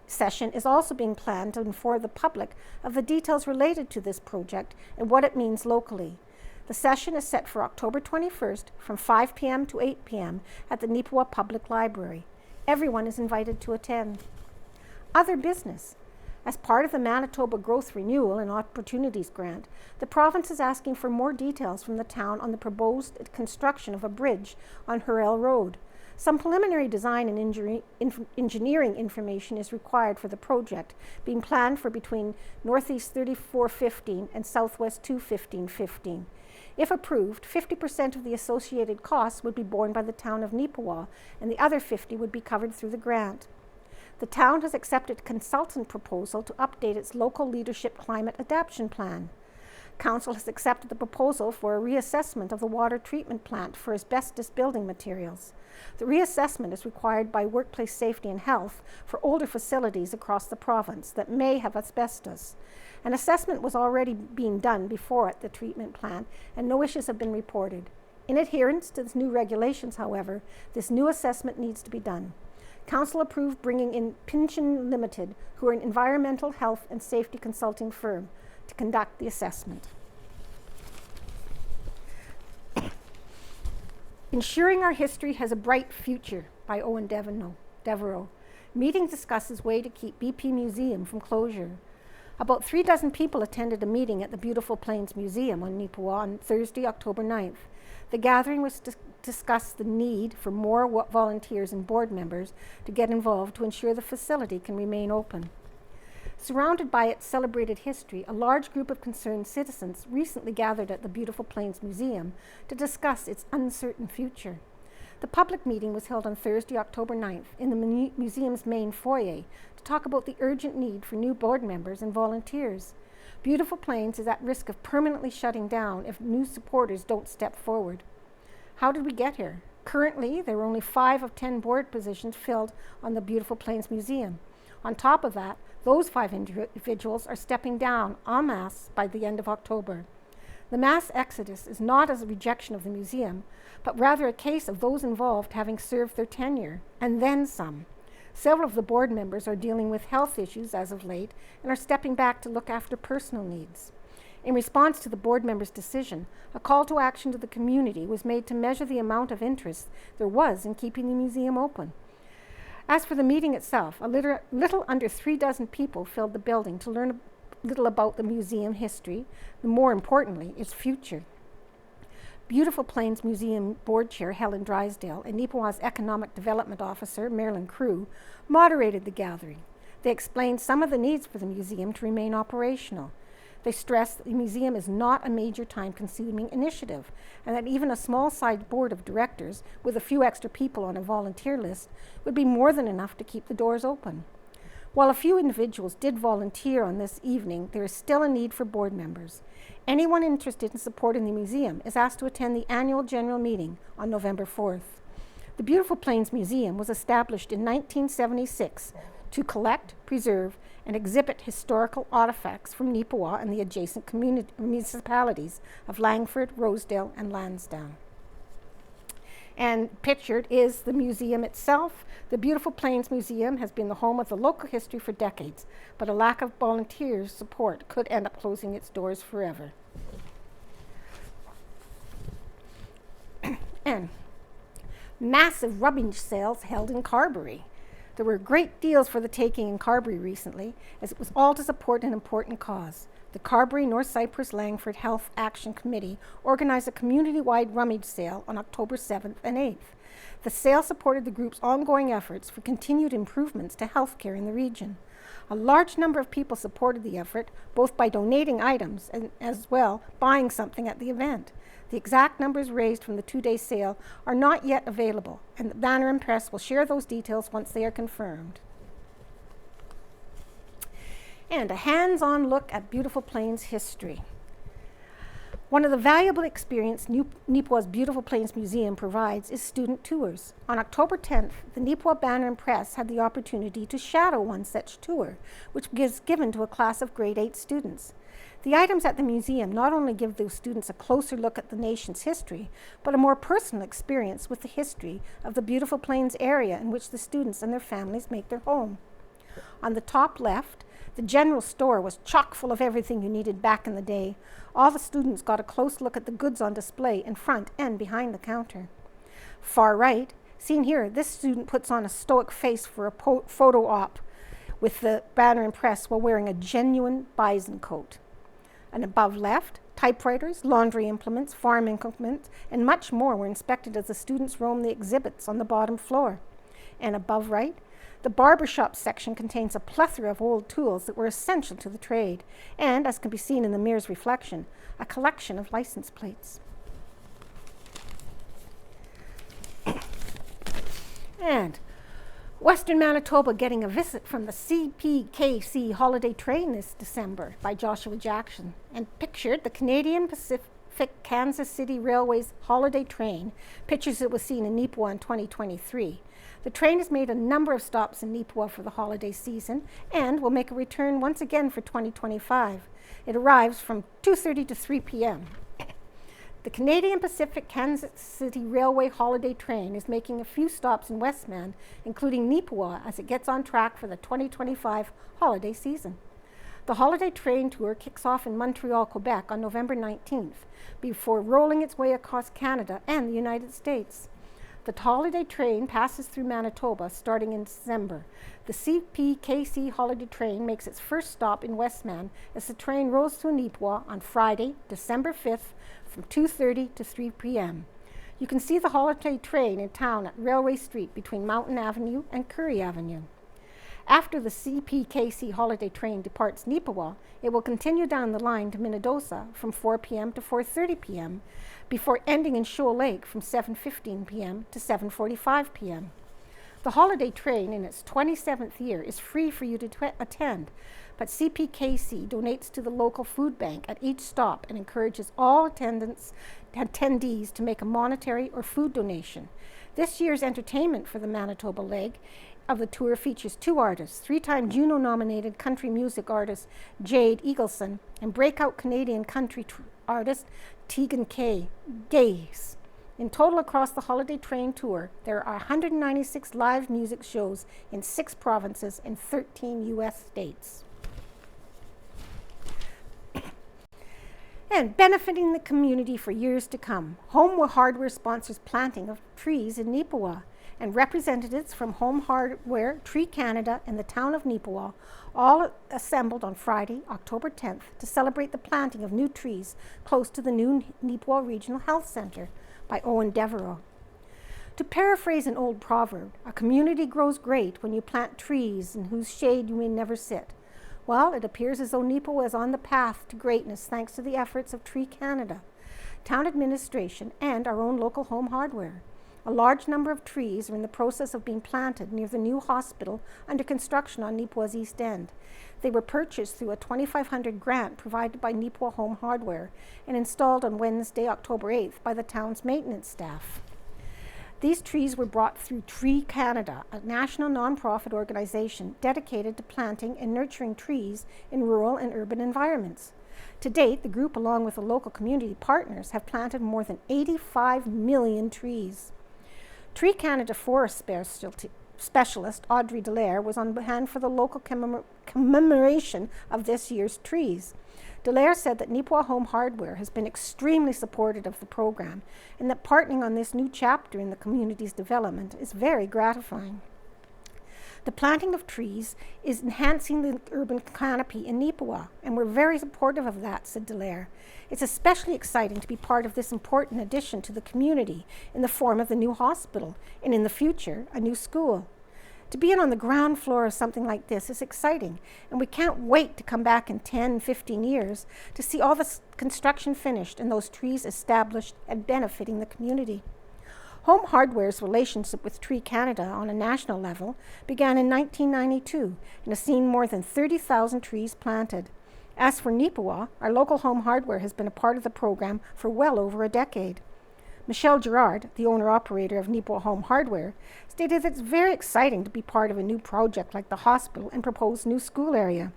session is also being planned to inform the public of the details related to this project and what it means locally. The session is set for October 21st from 5 p.m. to 8 p.m. at the Neepawa Public Library. Everyone is invited to attend. Other business. As part of the Manitoba Growth Renewal and Opportunities Grant, the province is asking for more details from the town on the proposed construction of a bridge on Hurrell Road. Some preliminary design and engineering information is required for the project, being planned for between Northeast 3415 and Southwest 21515. If approved, 50% of the associated costs would be borne by the town of Neepawa, and the other 50% would be covered through the grant. The town has accepted a consultant proposal to update its local leadership climate adaptation plan. Council has accepted the proposal for a reassessment of the water treatment plant for asbestos building materials. The reassessment is required by Workplace Safety and Health for older facilities across the province that may have asbestos. An assessment was already being done before at the treatment plant, and no issues have been reported. In adherence to the new regulations, however, this new assessment needs to be done. Council approved bringing in Pynchon Limited, who are an environmental health and safety consulting firm, to conduct the assessment. Ensuring Our History Has a Bright Future by Owen Devereaux. Meeting discusses way to keep BP Museum from closure. About 36 people attended a meeting at the Beautiful Plains Museum on Neepawa on Thursday, October 9th. The gathering was to discuss the need for more volunteers and board members to get involved to ensure the facility can remain open. Surrounded by its celebrated history, a large group of concerned citizens recently gathered at the Beautiful Plains Museum to discuss its uncertain future. The public meeting was held on Thursday, October 9th in the museum's main foyer to talk about the urgent need for new board members and volunteers. Beautiful Plains is at risk of permanently shutting down if new supporters don't step forward. How did we get here? Currently, there are only 5 of 10 board positions filled on the Beautiful Plains Museum. On top of that, those 5 individuals are stepping down en masse by the end of October. The mass exodus is not as a rejection of the museum, but rather a case of those involved having served their tenure, and then some. Several of the board members are dealing with health issues as of late and are stepping back to look after personal needs. In response to the board members' decision, a call to action to the community was made to measure the amount of interest there was in keeping the museum open. As for the meeting itself, a little under 36 people filled the building to learn a little about the museum history, and more importantly, its future. Beautiful Plains Museum Board Chair Helen Drysdale and Neepawa's Economic Development Officer Marilyn Crew moderated the gathering. They explained some of the needs for the museum to remain operational. They stressed that the museum is not a major time-consuming initiative, and that even a small-sized board of directors with a few extra people on a volunteer list would be more than enough to keep the doors open. While a few individuals did volunteer on this evening, there is still a need for board members. Anyone interested in supporting the museum is asked to attend the annual general meeting on November 4th. The Beautiful Plains Museum was established in 1976 to collect, preserve, and exhibit historical artifacts from Neepawa and the adjacent municipalities of Langford, Rosedale, and Lansdowne. And pictured is the museum itself. The Beautiful Plains Museum has been the home of the local history for decades, but a lack of volunteers' support could end up closing its doors forever. And massive rummage sales held in Carberry. There were great deals for the taking in Carberry recently, as it was all to support an important cause. The Carberry North Cyprus Langford Health Action Committee organized a community-wide rummage sale on October 7th and 8th. The sale supported the group's ongoing efforts for continued improvements to healthcare in the region. A large number of people supported the effort, both by donating items and as well buying something at the event. The exact numbers raised from the two-day sale are not yet available, and the Banner and Press will share those details once they are confirmed. And a hands-on look at Beautiful Plains history. One of the valuable experiences Neepawa's Beautiful Plains Museum provides is student tours. On October 10th, the Neepawa Banner and Press had the opportunity to shadow one such tour, which was given to a class of grade 8 students. The items at the museum not only give those students a closer look at the nation's history, but a more personal experience with the history of the Beautiful Plains area in which the students and their families make their home. On the top left, the general store was chock full of everything you needed back in the day. All the students got a close look at the goods on display in front and behind the counter. Far right, seen here, this student puts on a stoic face for a photo op with the Banner and Press while wearing a genuine bison coat. And above left, typewriters, laundry implements, farm implements, and much more were inspected as the students roamed the exhibits on the bottom floor. And above right, the barbershop section contains a plethora of old tools that were essential to the trade, and, as can be seen in the mirror's reflection, a collection of license plates. And Western Manitoba getting a visit from the CPKC holiday train this December by Joshua Jackson, and pictured the Canadian Pacific Kansas City Railway's holiday train, pictures it was seen in Neepawa in 2023. The train has made a number of stops in Neepawa for the holiday season and will make a return once again for 2025. It arrives from 2:30 to 3 p.m. The Canadian Pacific Kansas City Railway holiday train is making a few stops in Westman, including Neepawa, as it gets on track for the 2025 holiday season. The holiday train tour kicks off in Montreal, Quebec on November 19th, before rolling its way across Canada and the United States. The holiday train passes through Manitoba starting in December. The CPKC holiday train makes its first stop in Westman as the train rolls through Neepawa on Friday, December 5th from 2:30 to 3 p.m. You can see the holiday train in town at Railway Street between Mountain Avenue and Currie Avenue. After the CPKC holiday train departs Neepawa, it will continue down the line to Minnedosa from 4 p.m. to 4:30 p.m. before ending in Shoal Lake from 7:15 p.m. to 7:45 p.m. The holiday train in its 27th year is free for you to attend, but CPKC donates to the local food bank at each stop and encourages all attendees to make a monetary or food donation. This year's entertainment for the Manitoba leg of the tour features two artists, three-time Juno-nominated country music artist Jade Eagleson and breakout Canadian country artist Tegan Kay Gaze. In total, across the holiday train tour, there are 196 live music shows in 6 provinces and 13 U.S. states. And benefiting the community for years to come, Home Hardware sponsors planting of trees in Neepawa, and representatives from Home Hardware, Tree Canada, and the town of Neepawa all assembled on Friday, October 10th, to celebrate the planting of new trees close to the new Neepawa Regional Health Centre by Owen Devereaux. To paraphrase an old proverb, a community grows great when you plant trees in whose shade you may never sit. Well, it appears as though Neepawa is on the path to greatness thanks to the efforts of Tree Canada, town administration, and our own local Home Hardware. A large number of trees are in the process of being planted near the new hospital under construction on Neepawa's east end. They were purchased through a $2,500 grant provided by Neepawa Home Hardware and installed on Wednesday, October 8th by the town's maintenance staff. These trees were brought through Tree Canada, a national nonprofit organization dedicated to planting and nurturing trees in rural and urban environments. To date, the group, along with the local community partners, have planted more than 85 million trees. Tree Canada forest specialist Audrey Dallaire was on hand for the local commemoration of this year's trees. Dallaire said that Neepawa Home Hardware has been extremely supportive of the program and that partnering on this new chapter in the community's development is very gratifying. The planting of trees is enhancing the urban canopy in Neepawa, and we're very supportive of that, said Dallaire. It's especially exciting to be part of this important addition to the community in the form of the new hospital, and in the future, a new school. To be on the ground floor of something like this is exciting, and we can't wait to come back in 10, 15 years to see all the construction finished and those trees established and benefiting the community. Home Hardware's relationship with Tree Canada on a national level began in 1992 and has seen more than 30,000 trees planted. As for Neepawa, our local Home Hardware has been a part of the program for well over a decade. Michelle Gerard, the owner-operator of Neepawa Home Hardware, stated that it's very exciting to be part of a new project like the hospital and proposed new school area.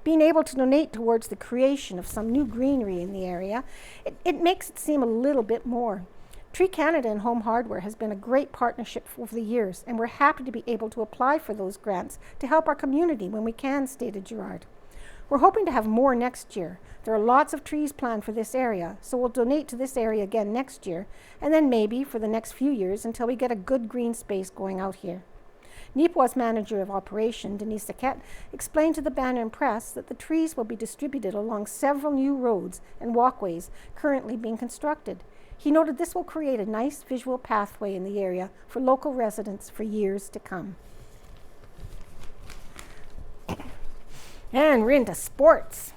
Being able to donate towards the creation of some new greenery in the area, it makes it seem a little bit more. Tree Canada and Home Hardware has been a great partnership over the years, and we're happy to be able to apply for those grants to help our community when we can, stated Gerard. We're hoping to have more next year. There are lots of trees planned for this area, so we'll donate to this area again next year, and then maybe for the next few years until we get a good green space going out here. Neepawa's manager of operation, Denise Saquette, explained to the Banner and Press that the trees will be distributed along several new roads and walkways currently being constructed. He noted this will create a nice visual pathway in the area for local residents for years to come. And we're into sports.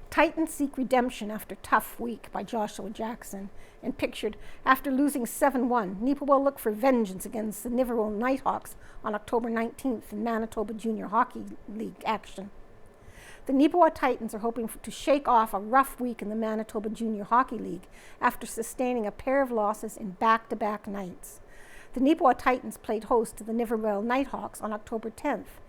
Titans seek redemption after tough week by Joshua Jackson. And pictured, after losing 7-1, Neepawa will look for vengeance against the Niverville Nighthawks on October 19th in Manitoba Junior Hockey League action. The Neepawa Titans are hoping to shake off a rough week in the Manitoba Junior Hockey League after sustaining a pair of losses in back-to-back nights. The Neepawa Titans played host to the Niverville Nighthawks on October 10th.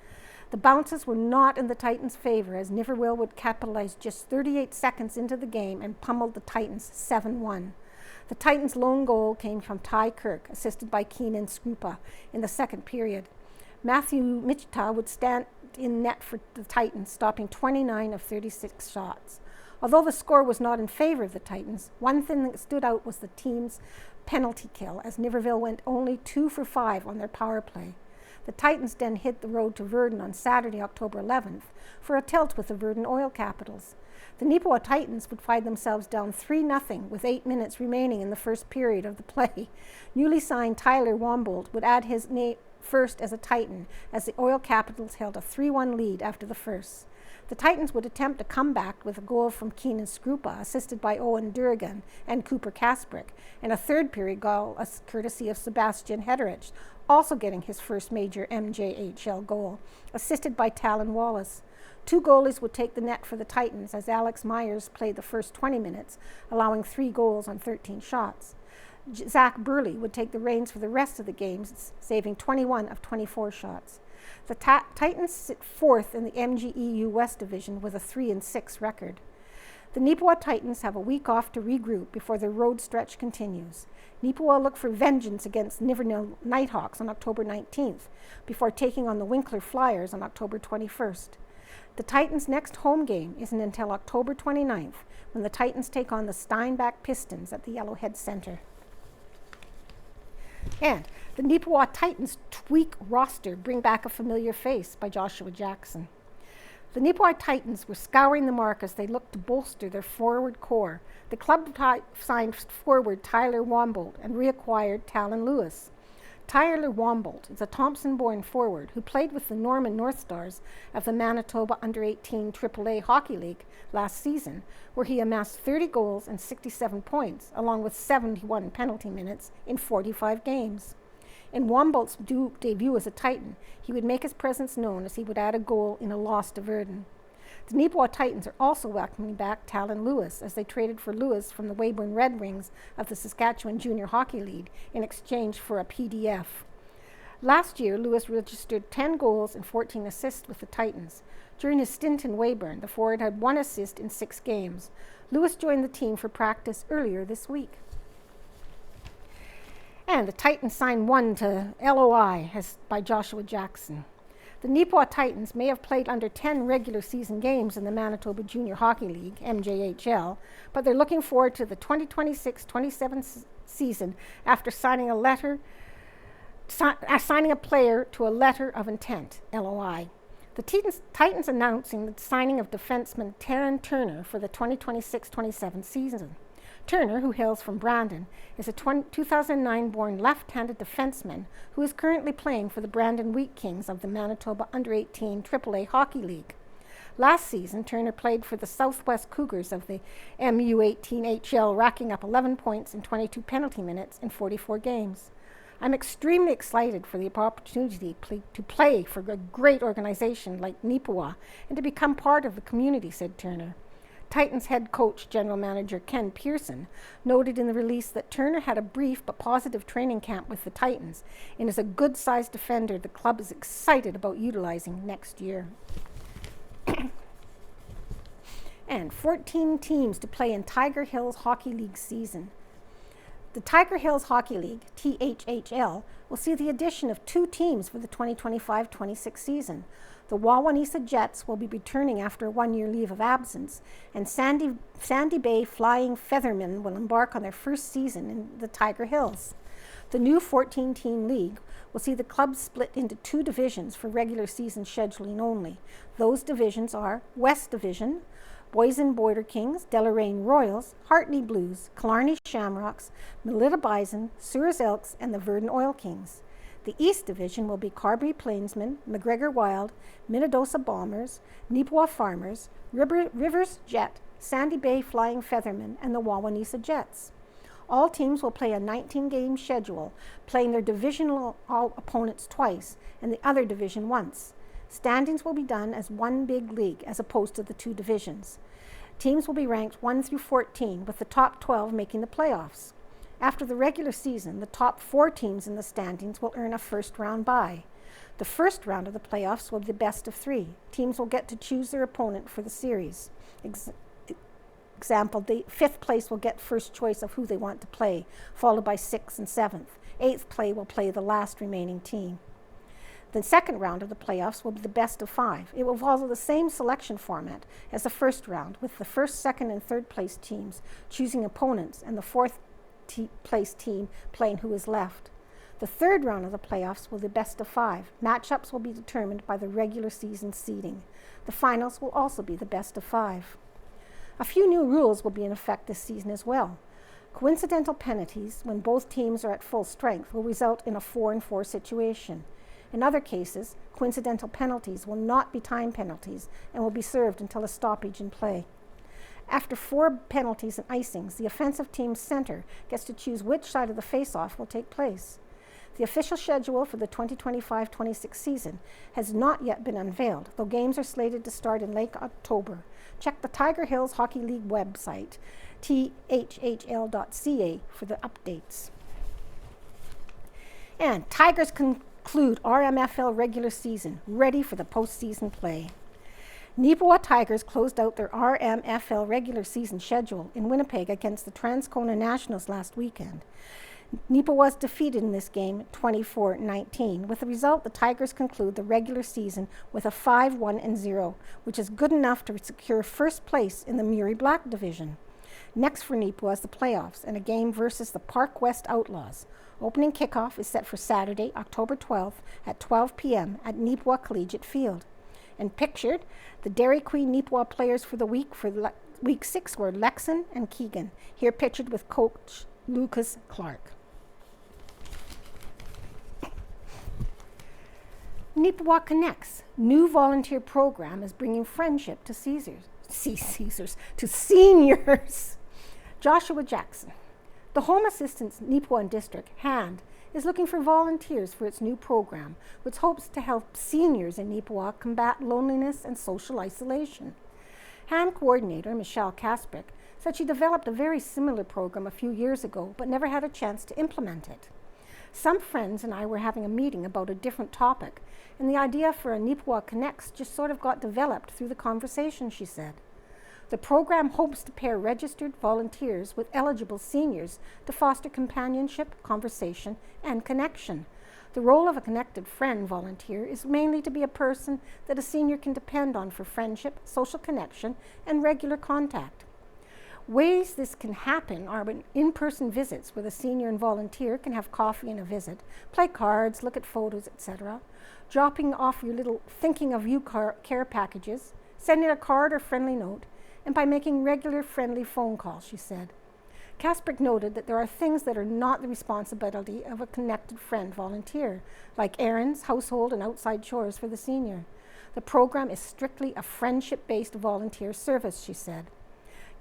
The bounces were not in the Titans' favor as Niverville would capitalize just 38 seconds into the game and pummeled the Titans 7-1. The Titans' lone goal came from Ty Kirk, assisted by Keenan Skrupa in the second period. Matthew Michita would stand in net for the Titans, stopping 29 of 36 shots. Although the score was not in favor of the Titans, one thing that stood out was the team's penalty kill, as Niverville went only 2 for 5 on their power play. The Titans then hit the road to Verdun on Saturday, October 11th, for a tilt with the Verdun Oil Capitals. The Neepawa Titans would find themselves down 3-0 with 8 minutes remaining in the first period of the play. Newly signed Tyler Wombold would add his name first as a Titan, as the Oil Capitals held a 3-1 lead after the first. The Titans would attempt a comeback with a goal from Keenan Skrupa, assisted by Owen Durgan and Cooper Kasprick, and a third period goal courtesy of Sebastian Hederich, also getting his first major MJHL goal, assisted by Talon Wallace. 2 goalies would take the net for the Titans as Alex Myers played the first 20 minutes, allowing 3 goals on 13 shots. Zach Burley would take the reins for the rest of the games, saving 21 of 24 shots. The Titans sit 4th in the MGEU West Division with a 3-6 record. The Neepawa Titans have a week off to regroup before their road stretch continues. Neepawa look for vengeance against Niverville Nighthawks on October 19th, before taking on the Winkler Flyers on October 21st. The Titans' next home game isn't until October 29th, when the Titans take on the Steinbach Pistons at the Yellowhead Center. And the Neepawa Titans tweak roster, bring back a familiar face by Joshua Jackson. The Neepawa Titans were scouring the mark as they looked to bolster their forward core. The club signed forward Tyler Wombold and reacquired Talon Lewis. Tyler Wombolt is a Thompson-born forward who played with the Norman North Stars of the Manitoba Under-18 AAA Hockey League last season, where he amassed 30 goals and 67 points, along with 71 penalty minutes in 45 games. In Wombolt's debut as a Titan, he would make his presence known as he would add a goal in a loss to Verdun. The Neepawa Titans are also welcoming back Talon Lewis, as they traded for Lewis from the Weyburn Red Wings of the Saskatchewan Junior Hockey League in exchange for a PDF. Last year, Lewis registered 10 goals and 14 assists with the Titans. During his stint in Weyburn, the forward had 1 assist in 6 games. Lewis joined the team for practice earlier this week. And the Titans signed 1 to LOI by Joshua Jackson. The Neepawa Titans may have played under 10 regular season games in the Manitoba Junior Hockey League, MJHL, but they're looking forward to the 2026-27 season after signing a player to a letter of intent, LOI. The Titans announcing the signing of defenseman Taryn Turner for the 2026-27 season. Turner, who hails from Brandon, is a 2009-born left-handed defenseman who is currently playing for the Brandon Wheat Kings of the Manitoba Under-18 AAA Hockey League. Last season, Turner played for the Southwest Cougars of the MU18HL, racking up 11 points and 22 penalty minutes in 44 games. I'm extremely excited for the opportunity to play for a great organization like Neepawa and to become part of the community, said Turner. Titans head coach, general manager Ken Pearson, noted in the release that Turner had a brief but positive training camp with the Titans and is a good-sized defender the club is excited about utilizing next year. And 14 teams to play in Tiger Hills Hockey League season. The Tiger Hills Hockey League, THHL, will see the addition of 2 teams for the 2025-26 season. The Wawanesa Jets will be returning after a 1-year leave of absence, and Sandy Bay Flying Feathermen will embark on their first season in the Tiger Hills. The new 14-team league will see the club split into 2 divisions for regular season scheduling only. Those divisions are West Division, Boysen Border Kings, Deloraine Royals, Hartney Blues, Killarney Shamrocks, Melita Bison, Sewers Elks, and the Verdun Oil Kings. The East Division will be Carberry Plainsmen, McGregor Wild, Minnedosa Bombers, Neepawa Farmers, Rivers Jet, Sandy Bay Flying Feathermen, and the Wawanesa Jets. All teams will play a 19-game schedule, playing their divisional opponents twice and the other division once. Standings will be done as one big league as opposed to the 2 divisions. Teams will be ranked 1 through 14, with the top 12 making the playoffs. After the regular season, the top 4 teams in the standings will earn a first-round bye. The first round of the playoffs will be the best of 3. Teams will get to choose their opponent for the series. Example, the 5th place will get first choice of who they want to play, followed by 6th and 7th. 8th place will play the last remaining team. The second round of the playoffs will be the best of 5. It will follow the same selection format as the first round, with the first, second, and third place teams choosing opponents and the 4th place team playing who is left. The third round of the playoffs will be the best of 5. Matchups will be determined by the regular season seeding. The finals will also be the best of 5. A few new rules will be in effect this season as well. Coincidental penalties, when both teams are at full strength, will result in a 4-4 situation. In other cases, coincidental penalties will not be time penalties and will be served until a stoppage in play. After 4 penalties and icings, the offensive team's center gets to choose which side of the face-off will take place. The official schedule for the 2025-26 season has not yet been unveiled, though games are slated to start in late October. Check the Tiger Hills Hockey League website, thhl.ca, for the updates. And Tigers conclude RMFL regular season, ready for the postseason play. Neepawa Tigers closed out their RMFL regular season schedule in Winnipeg against the Transcona Nationals last weekend. Neepawa was defeated in this game 24-19. With the result, the Tigers conclude the regular season with a 5-1-0, which is good enough to secure first place in the Murray Black Division. Next for Neepawa is the playoffs and a game versus the Park West Outlaws. Opening kickoff is set for Saturday, October 12th at 12 p.m. at Neepawa Collegiate Field. And pictured, the Dairy Queen Neepawa players for the week week 6 were Lexon and Keegan, here pictured with coach Lucas Clark. Neepawa Connects new volunteer program is bringing friendship to to seniors. Joshua Jackson. The Home Assistance Neepawa District, HAND, is looking for volunteers for its new program, which hopes to help seniors in Neepawa combat loneliness and social isolation. HAND coordinator Michelle Kasprick said she developed a very similar program a few years ago, but never had a chance to implement it. Some friends and I were having a meeting about a different topic, and the idea for a Neepawa Connects just sort of got developed through the conversation, she said. The program hopes to pair registered volunteers with eligible seniors to foster companionship, conversation, and connection. The role of a connected friend volunteer is mainly to be a person that a senior can depend on for friendship, social connection, and regular contact. Ways this can happen are in-person visits where the senior and volunteer can have coffee and a visit, play cards, look at photos, etc., dropping off your little thinking of you care packages, sending a card or friendly note, and by making regular friendly phone calls, she said. Kasprick noted that there are things that are not the responsibility of a connected friend volunteer, like errands, household, and outside chores for the senior. The program is strictly a friendship-based volunteer service, she said.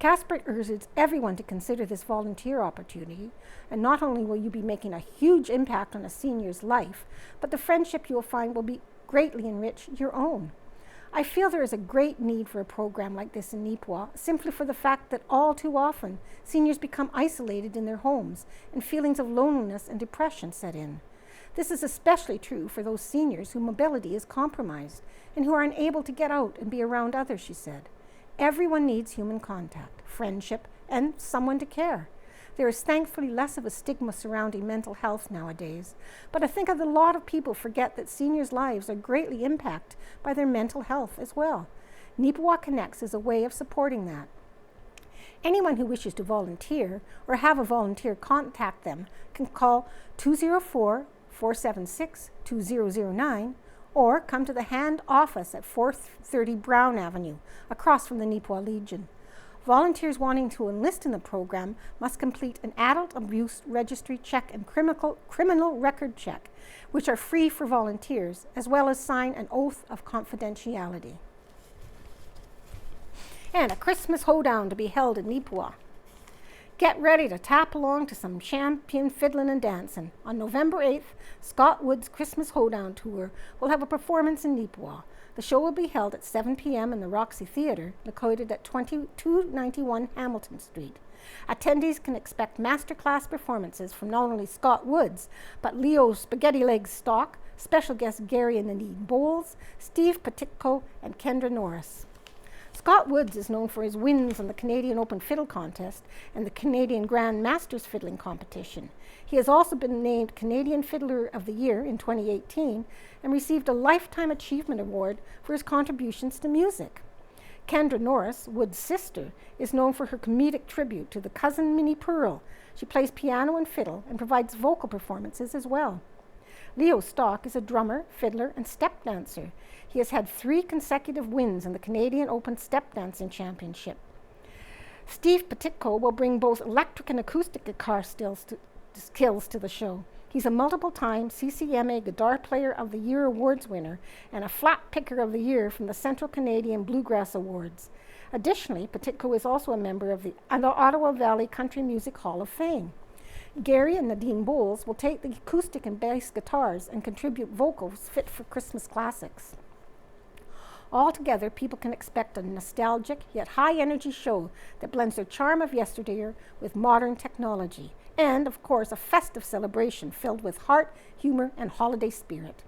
Kasprick urges everyone to consider this volunteer opportunity, and not only will you be making a huge impact on a senior's life, but the friendship you will find will be greatly enrich your own. I feel there is a great need for a program like this in Neepawa, simply for the fact that all too often seniors become isolated in their homes and feelings of loneliness and depression set in. This is especially true for those seniors whose mobility is compromised and who are unable to get out and be around others, she said. Everyone needs human contact, friendship, and someone to care. There is thankfully less of a stigma surrounding mental health nowadays, but I think a lot of people forget that seniors' lives are greatly impacted by their mental health as well. Neepawa Connects is a way of supporting that. Anyone who wishes to volunteer or have a volunteer contact them can call 204-476-2009 or come to the HAND office at 430 Brown Avenue, across from the Neepawa Legion. Volunteers wanting to enlist in the program must complete an adult abuse registry check and criminal record check, which are free for volunteers, as well as sign an oath of confidentiality. And a Christmas hoedown to be held in Neepawa. Get ready to tap along to some champion fiddling and dancing. On November 8th, Scott Wood's Christmas Hoedown Tour will have a performance in Neepawa. The show will be held at 7 p.m. in the Roxy Theatre, located at 2291 Hamilton Street. Attendees can expect masterclass performances from not only Scott Woods, but Leo Spaghetti Legs Stock, special guests Gary and Nadine Bowles, Steve Petitko, and Kendra Norris. Scott Woods is known for his wins on the Canadian Open Fiddle Contest and the Canadian Grand Masters Fiddling Competition. He has also been named Canadian Fiddler of the Year in 2018 and received a Lifetime Achievement Award for his contributions to music. Kendra Norris, Wood's sister, is known for her comedic tribute to the cousin Minnie Pearl. She plays piano and fiddle and provides vocal performances as well. Leo Stock is a drummer, fiddler, and step dancer. He has had 3 consecutive wins in the Canadian Open Step Dancing Championship. Steve Petitko will bring both electric and acoustic guitar skills to the show. He's a multiple-time CCMA Guitar Player of the Year Awards winner and a Flat Picker of the Year from the Central Canadian Bluegrass Awards. Additionally, Petitko is also a member of the Ottawa Valley Country Music Hall of Fame. Gary and Nadine Bowles will take the acoustic and bass guitars and contribute vocals fit for Christmas classics. Altogether, people can expect a nostalgic yet high-energy show that blends their charm of yesteryear with modern technology, and, of course, a festive celebration filled with heart, humor, and holiday spirit.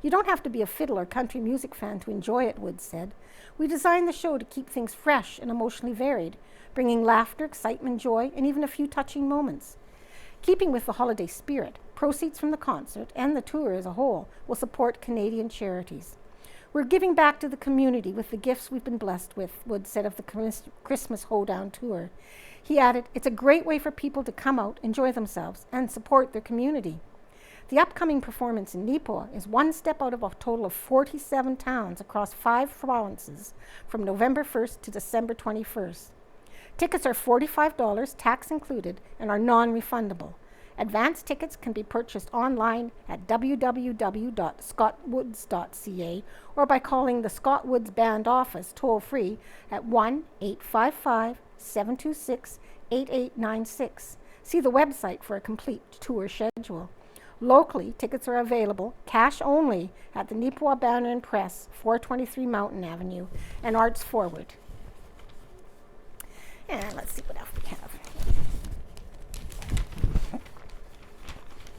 You don't have to be a fiddle or country music fan to enjoy it, Woods said. We designed the show to keep things fresh and emotionally varied, bringing laughter, excitement, joy, and even a few touching moments. Keeping with the holiday spirit, proceeds from the concert and the tour as a whole will support Canadian charities. We're giving back to the community with the gifts we've been blessed with, Woods said of the Christmas Hoedown Tour. He added, it's a great way for people to come out, enjoy themselves, and support their community. The upcoming performance in Neepawa is one step out of a total of 47 towns across 5 provinces from November 1st to December 21st. Tickets are $45, tax included, and are non-refundable. Advance tickets can be purchased online at www.scottwoods.ca or by calling the Scott Woods Band office toll-free at 1-855-726-8896. See the website for a complete tour schedule. Locally, tickets are available, cash only, at the Neepawa Banner and Press, 423 Mountain Avenue, and Arts Forward. And let's see what else we have.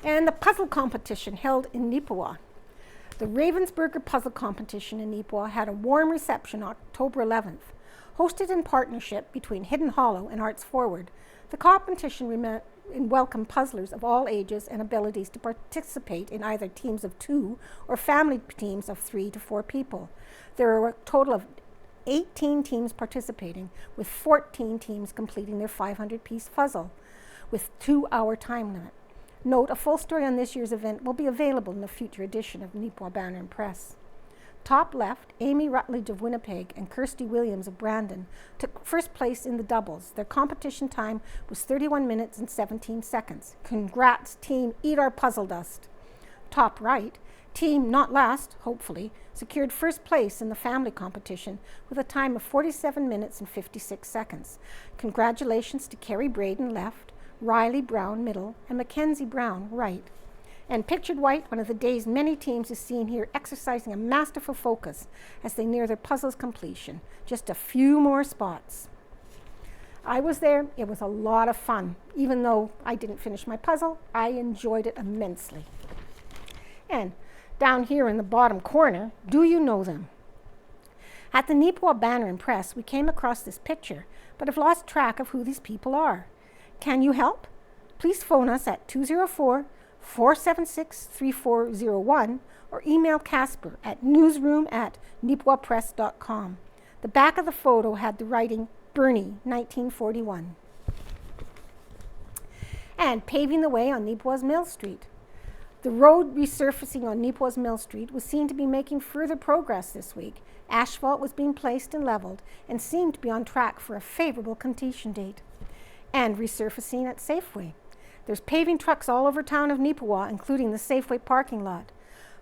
And the puzzle competition held in Neepawa. The Ravensburger Puzzle Competition in Neepawa had a warm reception October 11th. Hosted in partnership between Hidden Hollow and Arts Forward, the competition welcomed puzzlers of all ages and abilities to participate in either teams of 2 or family teams of 3 to 4 people. There were a total of 18 teams participating, with 14 teams completing their 500-piece puzzle with 2-hour time limit. Note, a full story on this year's event will be available in a future edition of Neepawa Banner and Press. Top left, Amy Rutledge of Winnipeg and Kirsty Williams of Brandon took first place in the doubles. Their competition time was 31 minutes and 17 seconds. Congrats, team Eat Our Puzzle Dust. Top right, team Not Last, hopefully, secured first place in the family competition with a time of 47 minutes and 56 seconds. Congratulations to Carrie Braden left, Riley Brown middle, and Mackenzie Brown right. And pictured white, one of the day's many teams, is seen here exercising a masterful focus as they near their puzzle's completion. Just a few more spots. I was there. It was a lot of fun. Even though I didn't finish my puzzle, I enjoyed it immensely. And down here in the bottom corner, do you know them? At the Neepawa Banner and Press, we came across this picture, but have lost track of who these people are. Can you help? Please phone us at 204-476-3401 or email Casper at newsroom@neepawapress.com. The back of the photo had the writing Bernie, 1941. And paving the way on Neepawa's Mill Street. The road resurfacing on Neepawa's Mill Street was seen to be making further progress this week. Asphalt was being placed and leveled and seemed to be on track for a favorable completion date. And resurfacing at Safeway. There's paving trucks all over town of Neepawa, including the Safeway parking lot.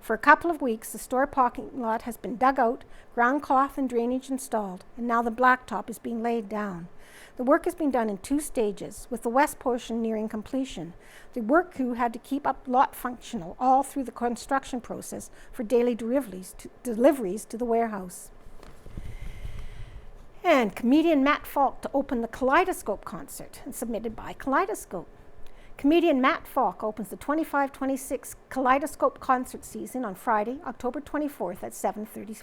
For a couple of weeks, the store parking lot has been dug out, ground cloth and drainage installed, and now the blacktop is being laid down. The work is being done in 2 stages, with the west portion nearing completion. The work crew had to keep up lot functional all through the construction process for daily deliveries to the warehouse. And comedian Matt Falk to open the Kaleidoscope concert, and submitted by Kaleidoscope. Comedian Matt Falk opens the 25-26 Kaleidoscope concert season on Friday, October 24th at 7:30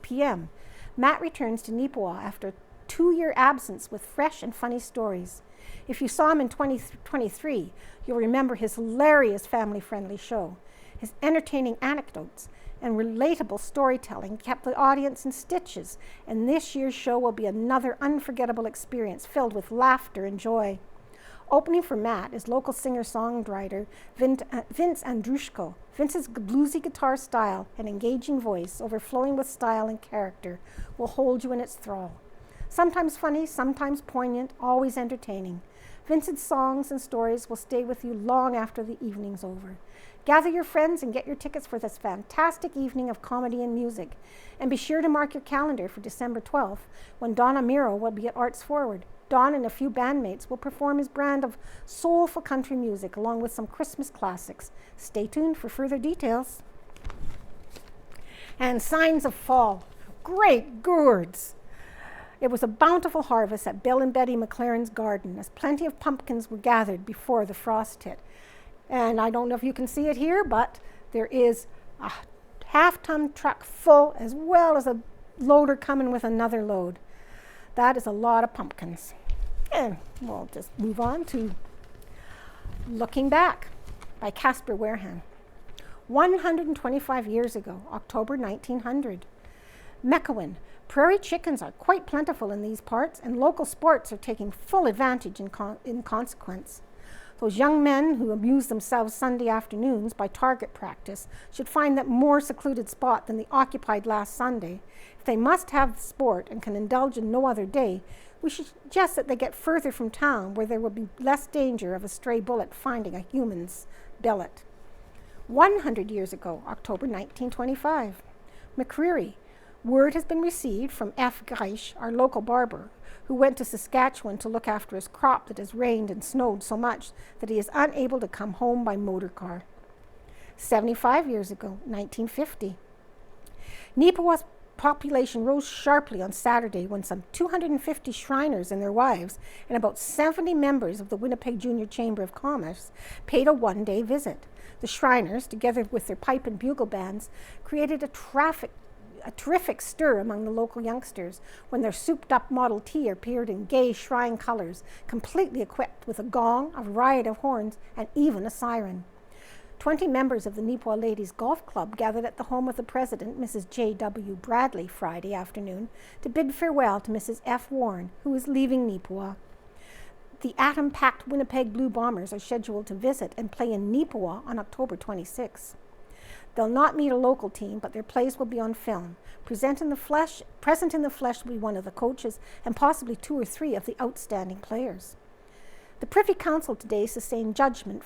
p.m. Matt returns to Neepawa after a 2-year absence with fresh and funny stories. If you saw him in 2023, you'll remember his hilarious family-friendly show. His entertaining anecdotes and relatable storytelling kept the audience in stitches, and this year's show will be another unforgettable experience filled with laughter and joy. Opening for Matt is local singer-songwriter Vince Andrushko. Vince's bluesy guitar style and engaging voice, overflowing with style and character, will hold you in its thrall. Sometimes funny, sometimes poignant, always entertaining. Vince's songs and stories will stay with you long after the evening's over. Gather your friends and get your tickets for this fantastic evening of comedy and music. And be sure to mark your calendar for December 12th, when Don Amiro will be at Arts Forward. Don and a few bandmates will perform his brand of soulful country music along with some Christmas classics. Stay tuned for further details. And signs of fall. Great gourds! It was a bountiful harvest at Bill and Betty McLaren's garden, as plenty of pumpkins were gathered before the frost hit. And I don't know if you can see it here, but there is a half-ton truck full, as well as a loader coming with another load. That is a lot of pumpkins. And we'll just move on to Looking Back by Casper Wareham. 125 years ago, October 1900. Mecowin. Prairie chickens are quite plentiful in these parts, and local sports are taking full advantage in consequence. Those young men who amuse themselves Sunday afternoons by target practice should find that more secluded spot than the occupied last Sunday. If they must have the sport and can indulge in no other day, We should suggest that they get further from town where there will be less danger of a stray bullet finding a human's billet. 100 years ago, October 1925, McCreary. Word has been received from F. Greisch, our local barber, who went to Saskatchewan to look after his crop that has rained and snowed so much that he is unable to come home by motor car. 75 years ago, 1950. Neepawa's population rose sharply on Saturday when some 250 Shriners and their wives and about 70 members of the Winnipeg Junior Chamber of Commerce paid a one-day visit. The Shriners, together with their pipe and bugle bands, created a terrific stir among the local youngsters when their souped-up Model T appeared in gay shrine colors, completely equipped with a gong, a variety of horns, and even a siren. 20 members of the Neepawa Ladies Golf Club gathered at the home of the president, Mrs. J.W. Bradley, Friday afternoon to bid farewell to Mrs. F. Warren, who is leaving Neepawa. The atom-packed Winnipeg Blue Bombers are scheduled to visit and play in Neepawa on October 26. They'll not meet a local team, but their plays will be on film. Present in the flesh will be one of the coaches and possibly 2 or 3 of the outstanding players. The Privy Council today sustained judgment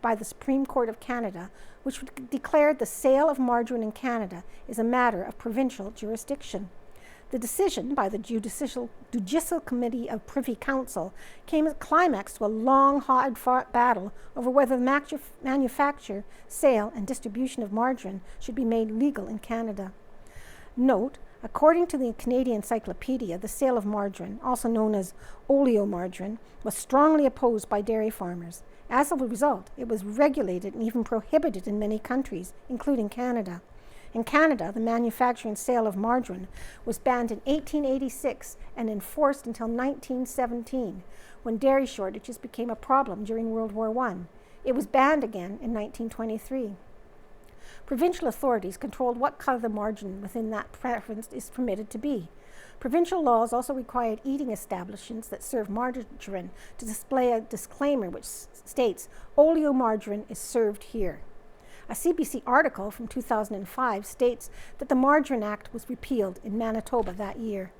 by the Supreme Court of Canada, which declared the sale of margarine in Canada is a matter of provincial jurisdiction. The decision by the Judicial Committee of Privy Council came as a climax to a long, hard-fought battle over whether the manufacture, sale, and distribution of margarine should be made legal in Canada. Note, according to the Canadian Encyclopedia, the sale of margarine, also known as oleomargarine, was strongly opposed by dairy farmers. As a result, it was regulated and even prohibited in many countries, including Canada. In Canada, the manufacture and sale of margarine was banned in 1886 and enforced until 1917, when dairy shortages became a problem during World War I. It was banned again in 1923. Provincial authorities controlled what color the margarine within that preference is permitted to be. Provincial laws also required eating establishments that serve margarine to display a disclaimer which states, "Oleomargarine is served here." A CBC article from 2005 states that the Margarine Act was repealed in Manitoba that year.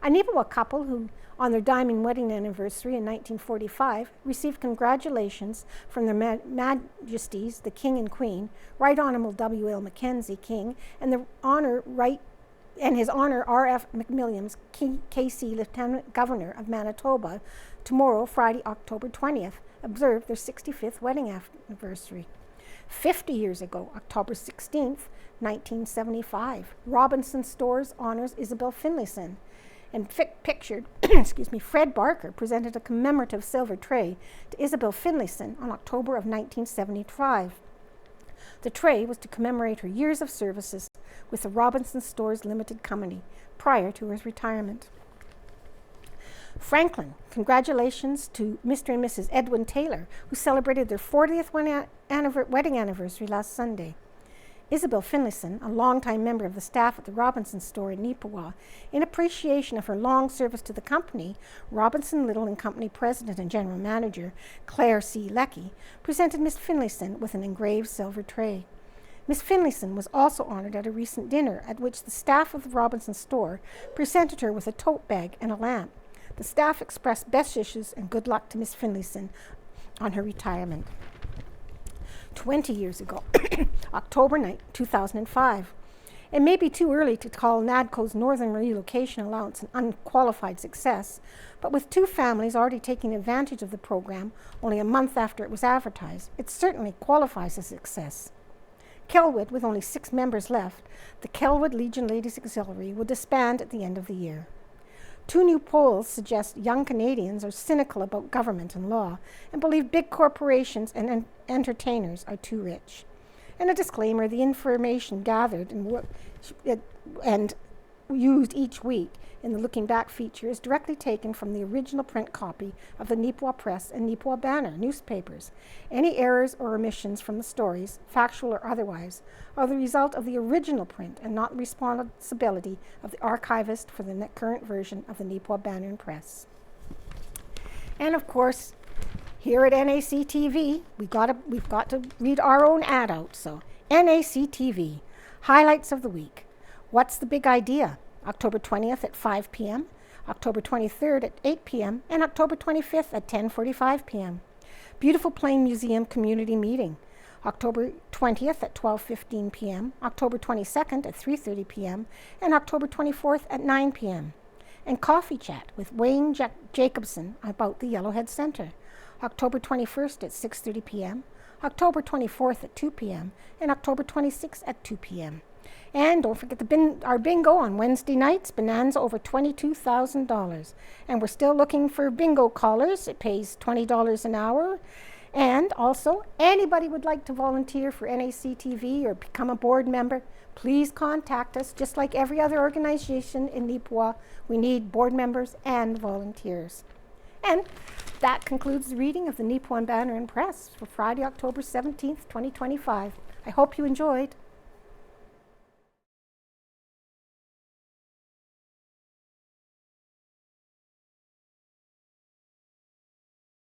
A Neepawa couple who, on their diamond wedding anniversary in 1945, received congratulations from their Majesties, the King and Queen, Right Honourable W.L. Mackenzie King, and His Honour R.F. McWilliams, KC Lieutenant Governor of Manitoba, tomorrow, Friday, October 20th, observed their 65th wedding anniversary. 50 years ago, October 16th, 1975, Robinson Stores honors Isabel Finlayson. And pictured, Fred Barker presented a commemorative silver tray to Isabel Finlayson on October of 1975. The tray was to commemorate her years of services with the Robinson Stores Limited Company prior to her retirement. Franklin, congratulations to Mr. and Mrs. Edwin Taylor, who celebrated their 40th wedding anniversary last Sunday. Isabel Finlayson, a longtime member of the staff at the Robinson store in Neepawa, in appreciation of her long service to the company, Robinson Little and Company President and General Manager Claire C. Leckie presented Miss Finlayson with an engraved silver tray. Miss Finlayson was also honored at a recent dinner at which the staff of the Robinson store presented her with a tote bag and a lamp. The staff expressed best wishes and good luck to Miss Finlayson on her retirement. 20 years ago, October 9, 2005. It may be too early to call NADCO's Northern Relocation Allowance an unqualified success, but with 2 families already taking advantage of the program only a month after it was advertised, it certainly qualifies as a success. Kelwood, with only 6 members left, the Kelwood Legion Ladies Auxiliary will disband at the end of the year. 2 new polls suggest young Canadians are cynical about government and law and believe big corporations and entertainers are too rich. And a disclaimer, the information gathered and used each week in the Looking Back feature is directly taken from the original print copy of the Neepawa Press and Neepawa Banner newspapers. Any errors or omissions from the stories, factual or otherwise, are the result of the original print and not the responsibility of the archivist for the current version of the Neepawa Banner and Press. And of course, here at NACTV, we've got to read our own ad out. So, NACTV, highlights of the week. What's the big idea? October 20th at 5 p.m. October 23rd at 8 p.m., and October 25th at 10:45 p.m. Beautiful Plain Museum Community Meeting, October 20th at 12:15 p.m., October 22nd at 3:30 p.m., and October 24th at 9 p.m. And Coffee Chat with Wayne Jacobson about the Yellowhead Center, October 21st at 6:30 p.m., October 24th at 2 p.m., and October 26th at 2 p.m. And don't forget our bingo on Wednesday nights, Bonanza over $22,000. And we're still looking for bingo callers. It pays $20 an hour. And also, anybody would like to volunteer for NACTV or become a board member, please contact us. Just like every other organization in Neepawa, we need board members and volunteers. And that concludes the reading of the Neepawa Banner and Press for Friday, October 17th, 2025. I hope you enjoyed.